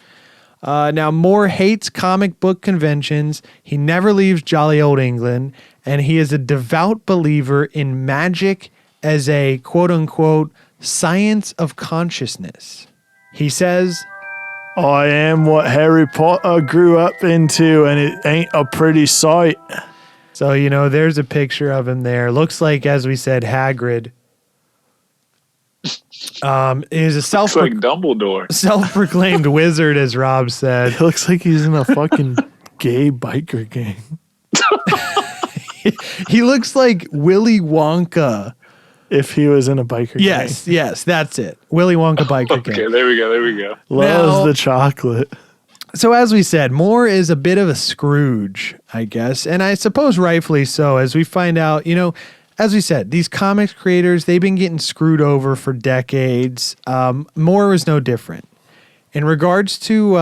Now, Moore hates comic book conventions. He never leaves jolly old England, and he is a devout believer in magic as a quote-unquote science of consciousness. He says, I am what Harry Potter grew up into, and it ain't a pretty sight. so, there's a picture of him there. Looks like, as we said, Hagrid. Is a It's like Dumbledore. self-proclaimed wizard, as Rob said. It looks like he's in a fucking gay biker gang. He looks like Willy Wonka. If he was in a biker gang. Yes, that's it. Willy Wonka biker Okay, gang. there we go. Loves Now- the chocolate. So as we said, Moore is a bit of a Scrooge, I guess, and I suppose rightfully so, as we find out, as we said, these comics creators, they've been getting screwed over for decades. Moore was no different. In regards to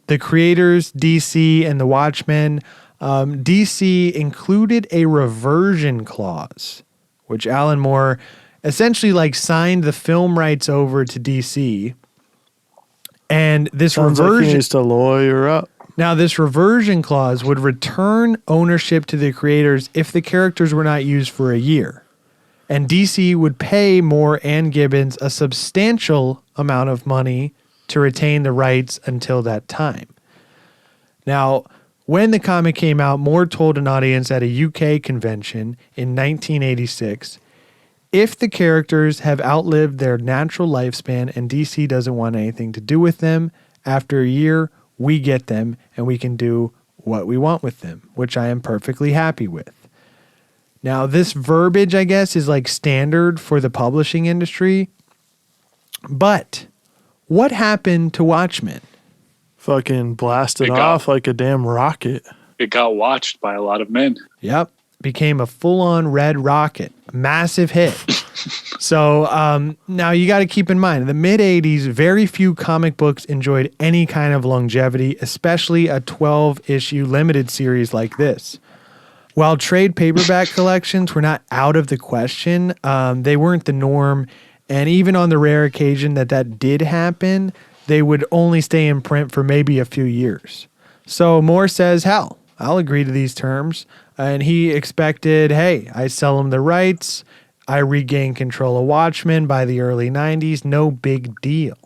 the creators, DC and the Watchmen, DC included a reversion clause, which Alan Moore essentially signed the film rights over to DC. And this Sounds like he reversion... needs to lawyer up. Now, this reversion clause would return ownership to the creators if the characters were not used for a year. And DC would pay Moore and Gibbons a substantial amount of money to retain the rights until that time. Now, when the comic came out, Moore told an audience at a UK convention in 1986, if the characters have outlived their natural lifespan and DC doesn't want anything to do with them, after a year, we get them and we can do what we want with them, which I am perfectly happy with. Now, this verbiage, I guess, is standard for the publishing industry. But what happened to Watchmen? Fucking blasted It got- off like a damn rocket. It got watched by a lot of men. Yep. Became a full-on red rocket. Massive hit. So now you got to keep in mind, in the mid-'80s, very few comic books enjoyed any kind of longevity, especially a 12-issue limited series like this. While trade paperback collections were not out of the question, they weren't the norm. And even on the rare occasion that did happen, they would only stay in print for maybe a few years. So Moore says, hell, I'll agree to these terms. And he expected, hey, I sell him the rights. I regain control of Watchmen by the early 90s. No big deal.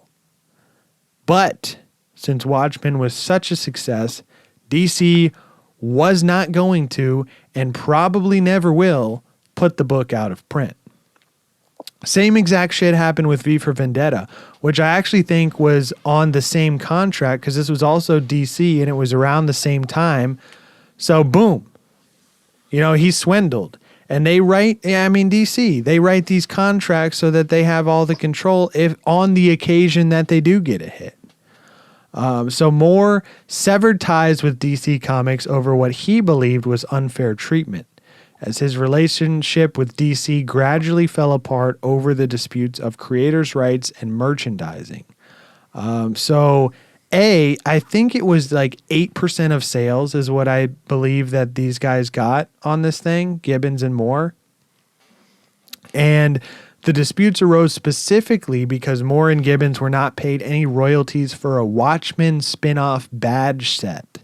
But since Watchmen was such a success, DC was not going to, and probably never will, put the book out of print. Same exact shit happened with V for Vendetta, which I actually think was on the same contract because this was also DC and it was around the same time. So boom, he swindled. And they write, DC, they write these contracts so that they have all the control if on the occasion that they do get a hit. So Moore severed ties with DC Comics over what he believed was unfair treatment, as his relationship with DC gradually fell apart over the disputes of creators' rights and merchandising. I think it was 8% of sales is what I believe that these guys got on this thing, Gibbons and Moore. And the disputes arose specifically because Moore and Gibbons were not paid any royalties for a Watchmen spin-off badge set,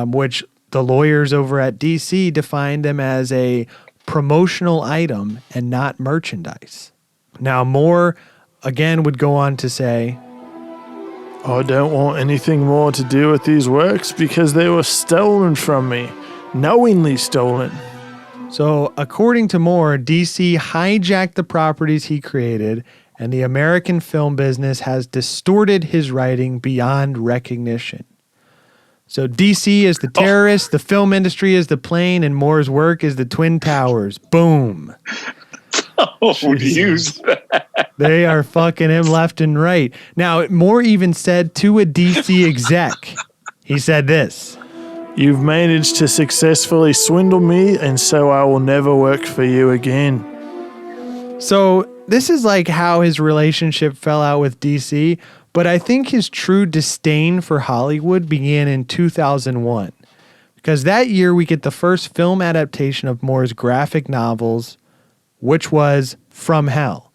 which the lawyers over at DC defined them as a promotional item and not merchandise. Now, Moore, again, would go on to say, I don't want anything more to do with these works because they were stolen from me. Knowingly stolen. so according to Moore, DC hijacked the properties he created, and the American film business has distorted his writing beyond recognition. So DC is the terrorist, the film industry is the plane, and Moore's work is the Twin Towers. Boom. Use that. They are fucking him left and right. Now, Moore even said to a DC exec, he said this. You've managed to successfully swindle me, and so I will never work for you again. So this is how his relationship fell out with DC, but I think his true disdain for Hollywood began in 2001. Because that year we get the first film adaptation of Moore's graphic novels, which was From Hell.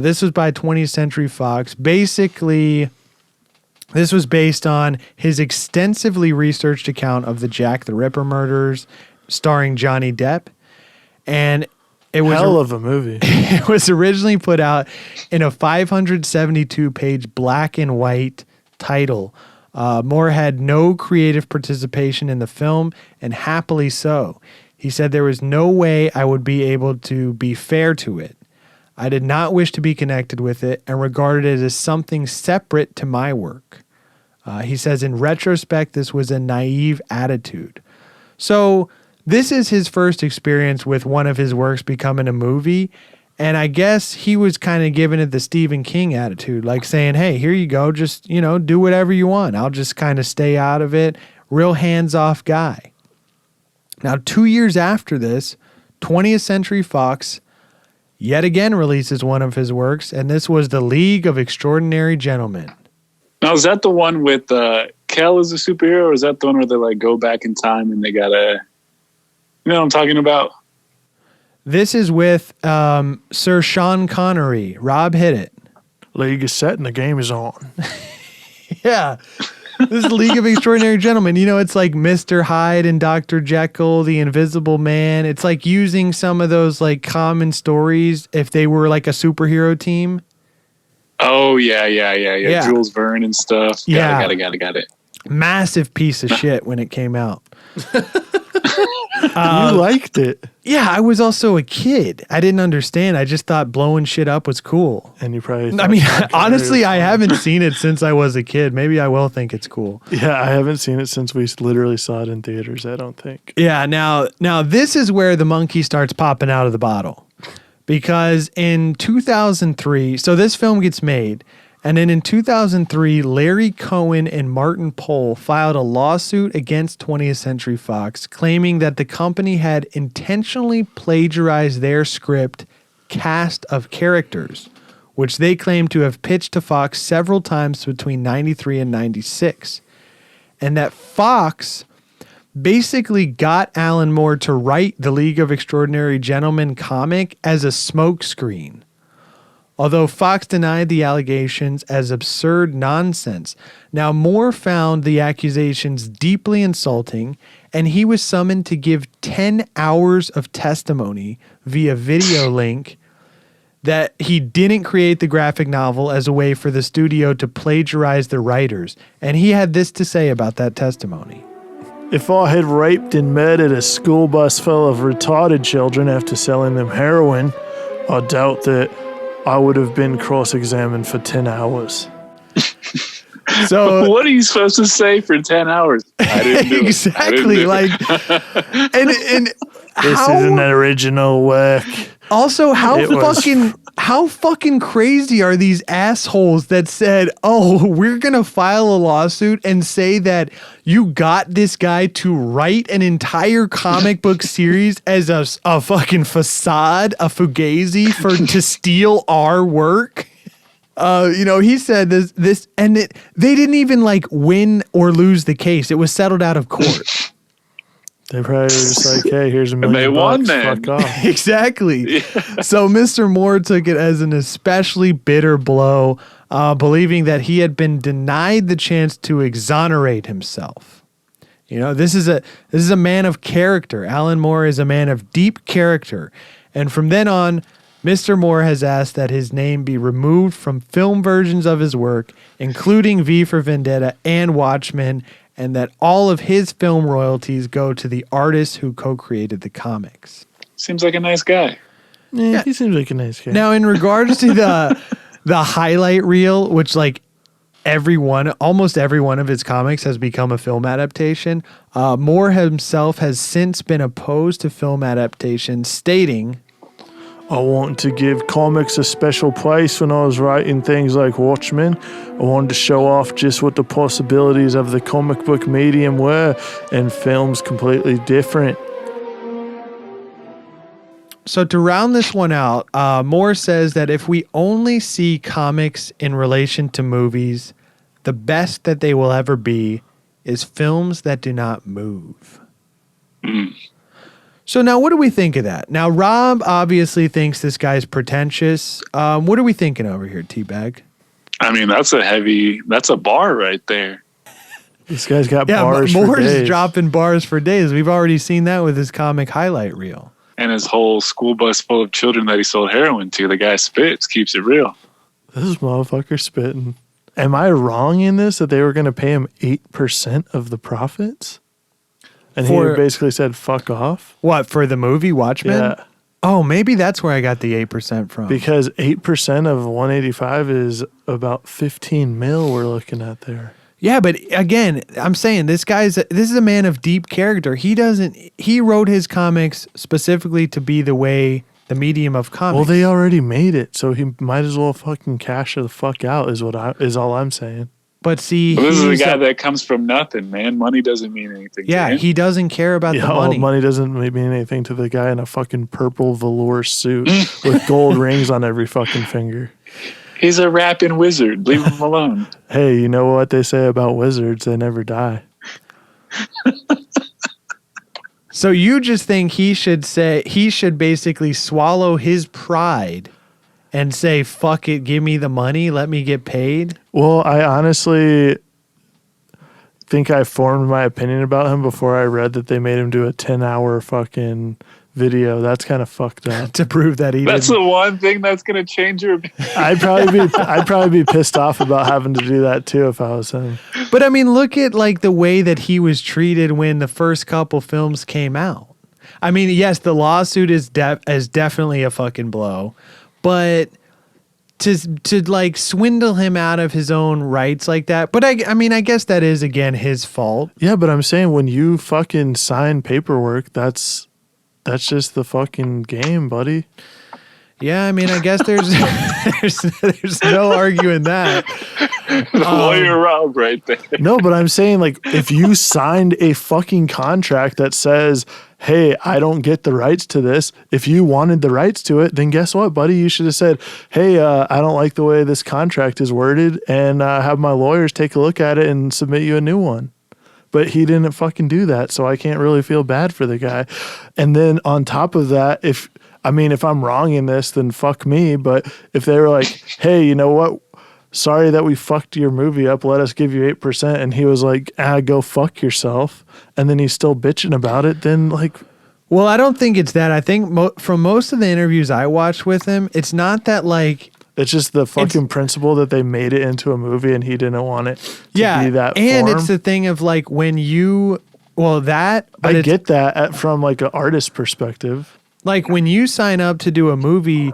This was by 20th Century Fox. Basically, This was based on his extensively researched account of the Jack the Ripper murders, starring Johnny Depp. And it was hell of a movie. It was originally put out in a 572-page black and white title. Moore had no creative participation in the film, and happily so. He said there was no way I would be able to be fair to it. I did not wish to be connected with it and regarded it as something separate to my work. He says, in retrospect, this was a naive attitude. So this is his first experience with one of his works becoming a movie. And I guess he was kind of giving it the Stephen King attitude, like saying, hey, here you go. Just, do whatever you want. I'll just kind of stay out of it. Real hands-off guy. Now, 2 years after this, 20th Century Fox yet again releases one of his works, and this was The League of Extraordinary Gentlemen. Now, is that the one with Kel as a superhero, or is that the one where they like go back in time and they gotta, you know what I'm talking about? This is with Sir Sean Connery. Rob, hit it. League is set and the game is on. Yeah. This is League of Extraordinary Gentlemen. It's like Mr. Hyde and Dr. Jekyll, the Invisible Man. It's like using some of those like common stories if they were like a superhero team. Oh, yeah. Jules Verne and stuff. Got it. Massive piece of shit when it came out. You liked it. Yeah, I was also a kid. I didn't understand. I just thought blowing shit up was cool. And you probably honestly, I haven't seen it since I was a kid. Maybe I will think it's cool. Yeah, I haven't seen it since we literally saw it in theaters, I don't think. Yeah, now this is where the monkey starts popping out of the bottle. Because in 2003, so this film gets made, and then in 2003, Larry Cohen and Martin Pohl filed a lawsuit against 20th Century Fox, claiming that the company had intentionally plagiarized their script cast of characters, which they claimed to have pitched to Fox several times between 93 and 96. And that Fox basically got Alan Moore to write the League of Extraordinary Gentlemen comic as a smokescreen. Although Fox denied the allegations as absurd nonsense. Now, Moore found the accusations deeply insulting, and he was summoned to give 10 hours of testimony via video link that he didn't create the graphic novel as a way for the studio to plagiarize the writers. And he had this to say about that testimony. If I had raped and murdered a school bus full of retarded children after selling them heroin, I doubt that I would have been cross-examined for 10 hours. So what are you supposed to say for 10 hours? I didn't do exactly. Like, and this is an original work. Also, how fucking crazy are these assholes that said, "Oh, we're gonna file a lawsuit and say that you got this guy to write an entire comic book series as a fucking facade, a fugazi to steal our work." He said this, and they didn't even like win or lose the case. It was settled out of court. They probably were just like, hey, here's $1 million. They won, Fuck off. Exactly. Yeah. So Mr. Moore took it as an especially bitter blow, believing that he had been denied the chance to exonerate himself. This is a man of character. Alan Moore is a man of deep character. And from then on, Mr. Moore has asked that his name be removed from film versions of his work, including V for Vendetta and Watchmen, and that all of his film royalties go to the artists who co-created the comics. Seems like a nice guy. Yeah, he seems like a nice guy. Now, in regards to the highlight reel, which like almost every one of his comics has become a film adaptation, Moore himself has since been opposed to film adaptation, stating, I wanted to give comics a special place when I was writing things like Watchmen. I wanted to show off just what the possibilities of the comic book medium were, and film's completely different. So to round this one out, Moore says that if we only see comics in relation to movies, the best that they will ever be is films that do not move. So now what do we think of that? Now, Rob obviously thinks this guy's pretentious. What are we thinking over here, Teabag? I mean, that's a bar right there. This guy's got Yeah, bars for Moore's days. dropping bars for days. We've already seen that with his comic highlight reel. And his whole school bus full of children that he sold heroin to. The guy spits, keeps it real. This motherfucker spitting. Am I wrong in this that they were going to pay him 8% of the profits? And he basically said, fuck off? What, for the movie Watchmen? Yeah. Oh, maybe that's where I got the 8% from. Because 8% of 185 is about 15 mil we're looking at there. Yeah, but again, I'm saying this is a man of deep character. He wrote his comics specifically to be the medium of comics. Well, they already made it, so he might as well fucking cash the fuck out is all I'm saying. But see, this is a guy that comes from nothing, man. Money doesn't mean anything. Yeah, to him. he doesn't care about the money. Money doesn't mean anything to the guy in a fucking purple velour suit with gold rings on every fucking finger. He's a rapping wizard. Leave him alone. Hey, you know what they say about wizards? They never die. So you just think he should basically swallow his pride and say, fuck it, give me the money, let me get paid? Well, I honestly think I formed my opinion about him before I read that they made him do a 10-hour fucking video. That's kind of fucked up. To prove that That's the one thing that's going to change your opinion. I'd probably be pissed off about having to do that too if I was him. But I mean, look at like the way that he was treated when the first couple films came out. I mean, yes, the lawsuit is definitely a fucking blow, but to like swindle him out of his own rights like that. But I mean, I guess that is again his fault. Yeah, but I'm saying when you fucking sign paperwork, that's just the fucking game, buddy. Yeah, I mean, I guess there's there's no arguing that. The lawyer Rob right there. No, but I'm saying, like, if you signed a fucking contract that says, hey, I don't get the rights to this, if you wanted the rights to it, then guess what, buddy? You should have said, hey, I don't like the way this contract is worded, and have my lawyers take a look at it and submit you a new one. But he didn't fucking do that, so I can't really feel bad for the guy. And then on top of that, if I'm wrong in this, then fuck me. But if they were like, hey, you know what? Sorry that we fucked your movie up. Let us give you 8%. And he was like, go fuck yourself. And then he's still bitching about it. Then like, well, I don't think it's that. I think from most of the interviews I watched with him, it's not that like. It's just the fucking principle that they made it into a movie and he didn't want it to be that and form. It's the thing of like when you, well, that. But I get that from like an artist perspective. Like when you sign up to do a movie,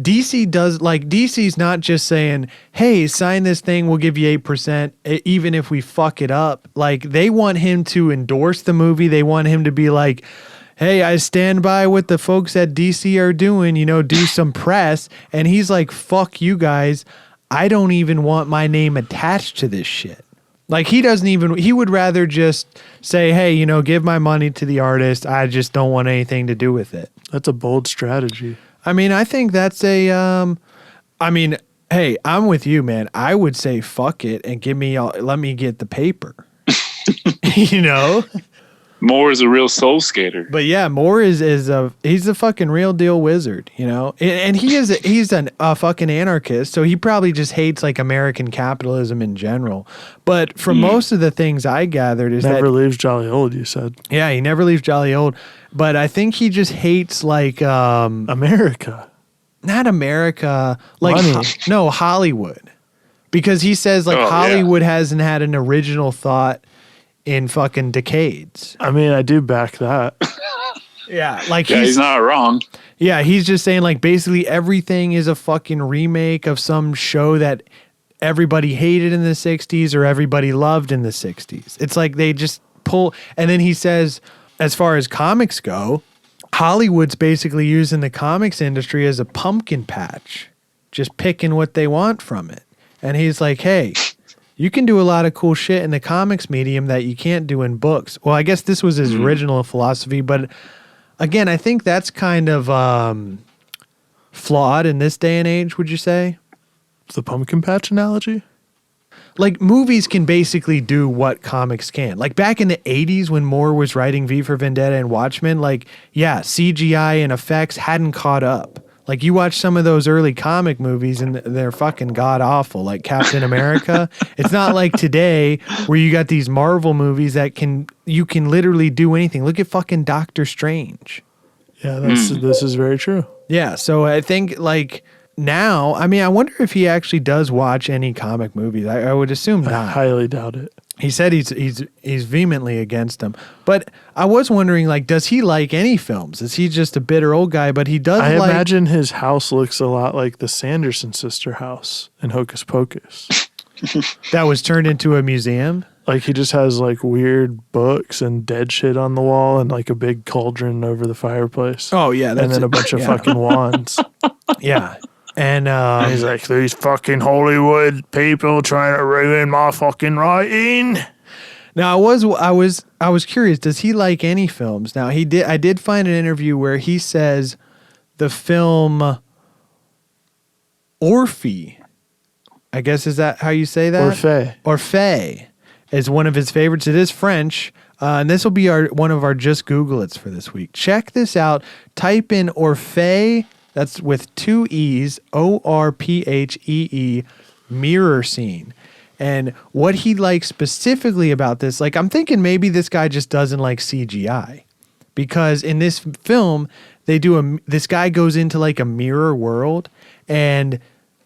DC's not just saying, hey, sign this thing, we'll give you 8%, even if we fuck it up. Like they want him to endorse the movie. They want him to be like, hey, I stand by what the folks at DC are doing, do some press. And he's like, fuck you guys. I don't even want my name attached to this shit. Like he would rather just say, hey, give my money to the artist. I just don't want anything to do with it. That's a bold strategy. I mean, I think that's hey, I'm with you, man. I would say fuck it and let me get the paper. Moore is a real soul skater. But yeah, Moore he's a fucking real deal wizard, and he's a fucking anarchist, so he probably just hates like American capitalism in general. But from most of the things I gathered is never that leaves jolly old, you said. Yeah, he never leaves jolly old. But I think he just hates like America. Not America, like no, Hollywood. Because he says like Hollywood hasn't had an original thought in fucking decades. I mean, I do back that. Yeah, like he's not wrong. Yeah, he's just saying like basically everything is a fucking remake of some show that everybody hated in the 60s or everybody loved in the 60s. It's like they just pull, and then he says as far as comics go, Hollywood's basically using the comics industry as a pumpkin patch, just picking what they want from it. And he's like, hey, you can do a lot of cool shit in the comics medium that you can't do in books. Well, I guess this was his original philosophy, but again, I think that's kind of flawed in this day and age, would you say? The pumpkin patch analogy? Like movies can basically do what comics can. Like back in the 80s when Moore was writing V for Vendetta and Watchmen, like, yeah, CGI and effects hadn't caught up. Like you watch some of those early comic movies and they're fucking god awful, like Captain America. It's not like today where you got these Marvel movies that you can literally do anything. Look at fucking Doctor Strange. Yeah, this is very true. Yeah, so I think like now, I mean, I wonder if he actually does watch any comic movies. I would assume I not. highly doubt it. He said he's vehemently against them. But I was wondering, like, does he like any films? Is he just a bitter old guy? But he does I like... imagine his house looks a lot like the Sanderson sister house in Hocus Pocus. That was turned into a museum? Like he just has like weird books and dead shit on the wall and like a big cauldron over the fireplace. Oh, yeah. And then a bunch of fucking wands. Yeah. And he's like, these fucking Hollywood people trying to ruin my fucking writing. now I was curious, does he like any films? Now I did find an interview where he says the film Orhée, I guess, is that how you say that? Orhée is one of his favorites. It is French. And this will be one of our Just Google It's for this week. Check this out. Type in Orhée. That's with 2 E's, Orphee, mirror scene. And what he likes specifically about this, like I'm thinking maybe this guy just doesn't like CGI. Because in this film, this guy goes into like a mirror world. And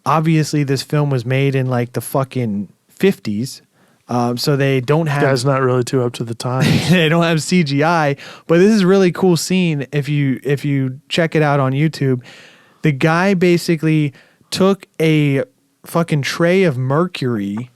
obviously this film was made in like the fucking 50s. So they don't have... Guy's not really too up to the time. They don't have CGI, but this is a really cool scene. If you check it out on YouTube, the guy basically took a fucking tray of mercury.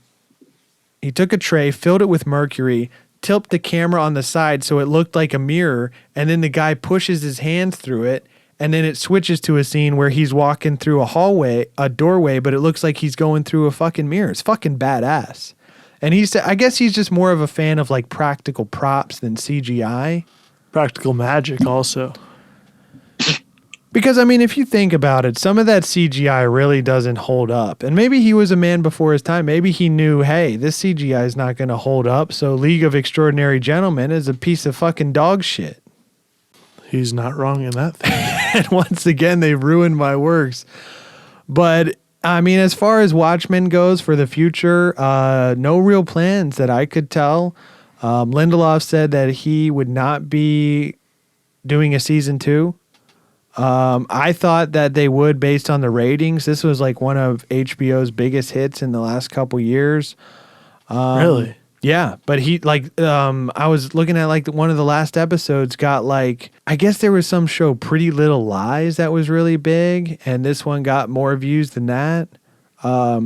He took a tray, filled it with mercury, tipped the camera on the side so it looked like a mirror, and then the guy pushes his hands through it, and then it switches to a scene where he's walking through a doorway, but it looks like he's going through a fucking mirror. It's fucking badass. And I guess he's just more of a fan of like practical props than CGI. Practical magic also. Because, I mean, if you think about it, some of that CGI really doesn't hold up. And maybe he was a man before his time. Maybe he knew, hey, this CGI is not going to hold up. So League of Extraordinary Gentlemen is a piece of fucking dog shit. He's not wrong in that thing. And once again, they ruined my works. But... I mean, as far as Watchmen goes for the future, no real plans that I could tell. Lindelof said that he would not be doing a season 2. I thought that they would based on the ratings. This was like one of HBO's biggest hits in the last couple years. Really? Yeah, but he I was looking at like one of the last episodes got like, I guess there was some show Pretty Little Lies that was really big, and this one got more views than that. I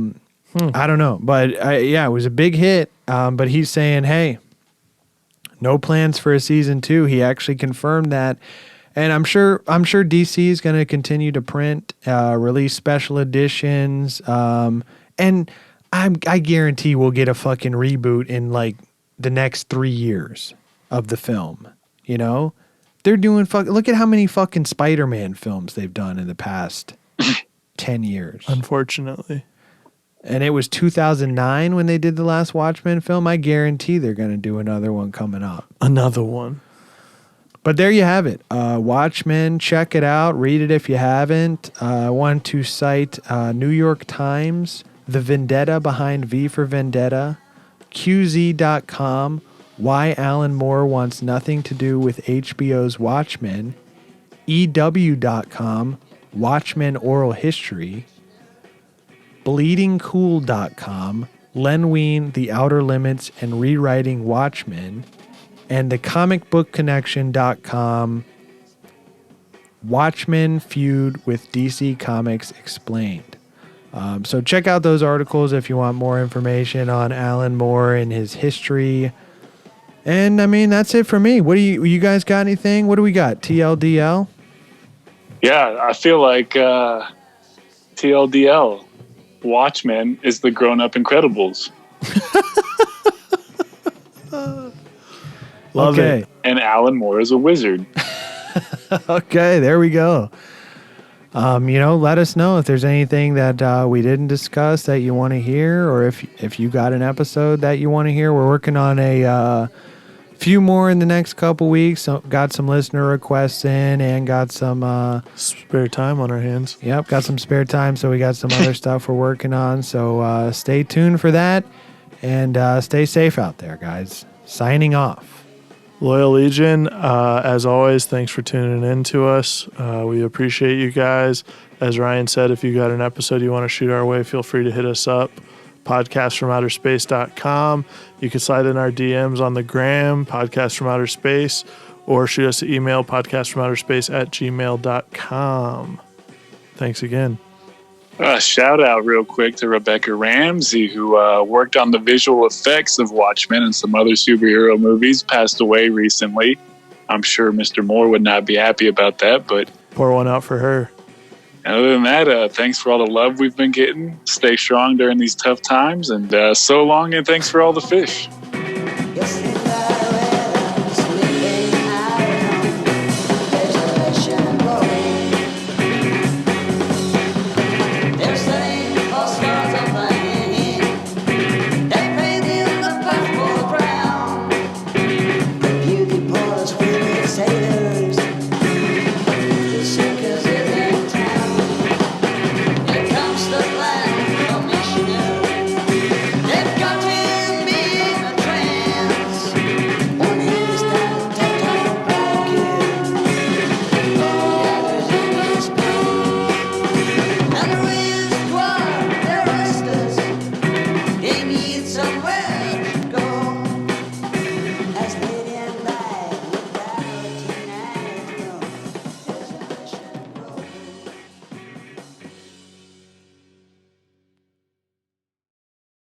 don't know, but it was a big hit. But he's saying, hey, no plans for a season 2. He actually confirmed that, and I'm sure DC is going to continue to print, release special editions, and I guarantee we'll get a fucking reboot in like the next 3 years of the film. You know, they're doing look at how many fucking Spider-Man films they've done in the past 10 years. Unfortunately. And it was 2009 when they did the last Watchmen film. I guarantee they're going to do another one coming up. Another one. But there you have it. Watchmen, check it out. Read it if you haven't. I want to cite New York Times, The Vendetta Behind V for Vendetta, QZ.com, Why Alan Moore Wants Nothing to Do with HBO's Watchmen, EW.com, Watchmen Oral History, BleedingCool.com, Len Wein, The Outer Limits and Rewriting Watchmen, and thecomicbookconnection.com, Watchmen Feud with DC Comics Explained. So check out those articles if you want more information on Alan Moore and his history. And I mean, that's it for me. What do you guys got anything? What do we got? TLDL? Yeah, I feel like TLDL, Watchmen is the grown-up Incredibles. Love it. And Alan Moore is a wizard. Okay, there we go. Let us know if there's anything that we didn't discuss that you want to hear, or if you got an episode that you want to hear. We're working on a few more in the next couple weeks. So got some listener requests in and got some spare time on our hands. Yep, got some spare time, so we got some other stuff we're working on. So stay tuned for that, and stay safe out there, guys. Signing off. Loyal Legion, as always, thanks for tuning in to us. We appreciate you guys. As Ryan said, if you got an episode you want to shoot our way, feel free to hit us up. podcastfromouterspace.com. You can slide in our DMs on the gram, Podcast from Outer Space, or shoot us an email, podcastfromouterspace@gmail.com. Thanks again. Shout out real quick to Rebecca Ramsey, who worked on the visual effects of Watchmen and some other superhero movies, passed away recently. I'm sure Mr. Moore would not be happy about that, but pour one out for her. Other than that, thanks for all the love we've been getting. Stay strong during these tough times, and so long, and thanks for all the fish.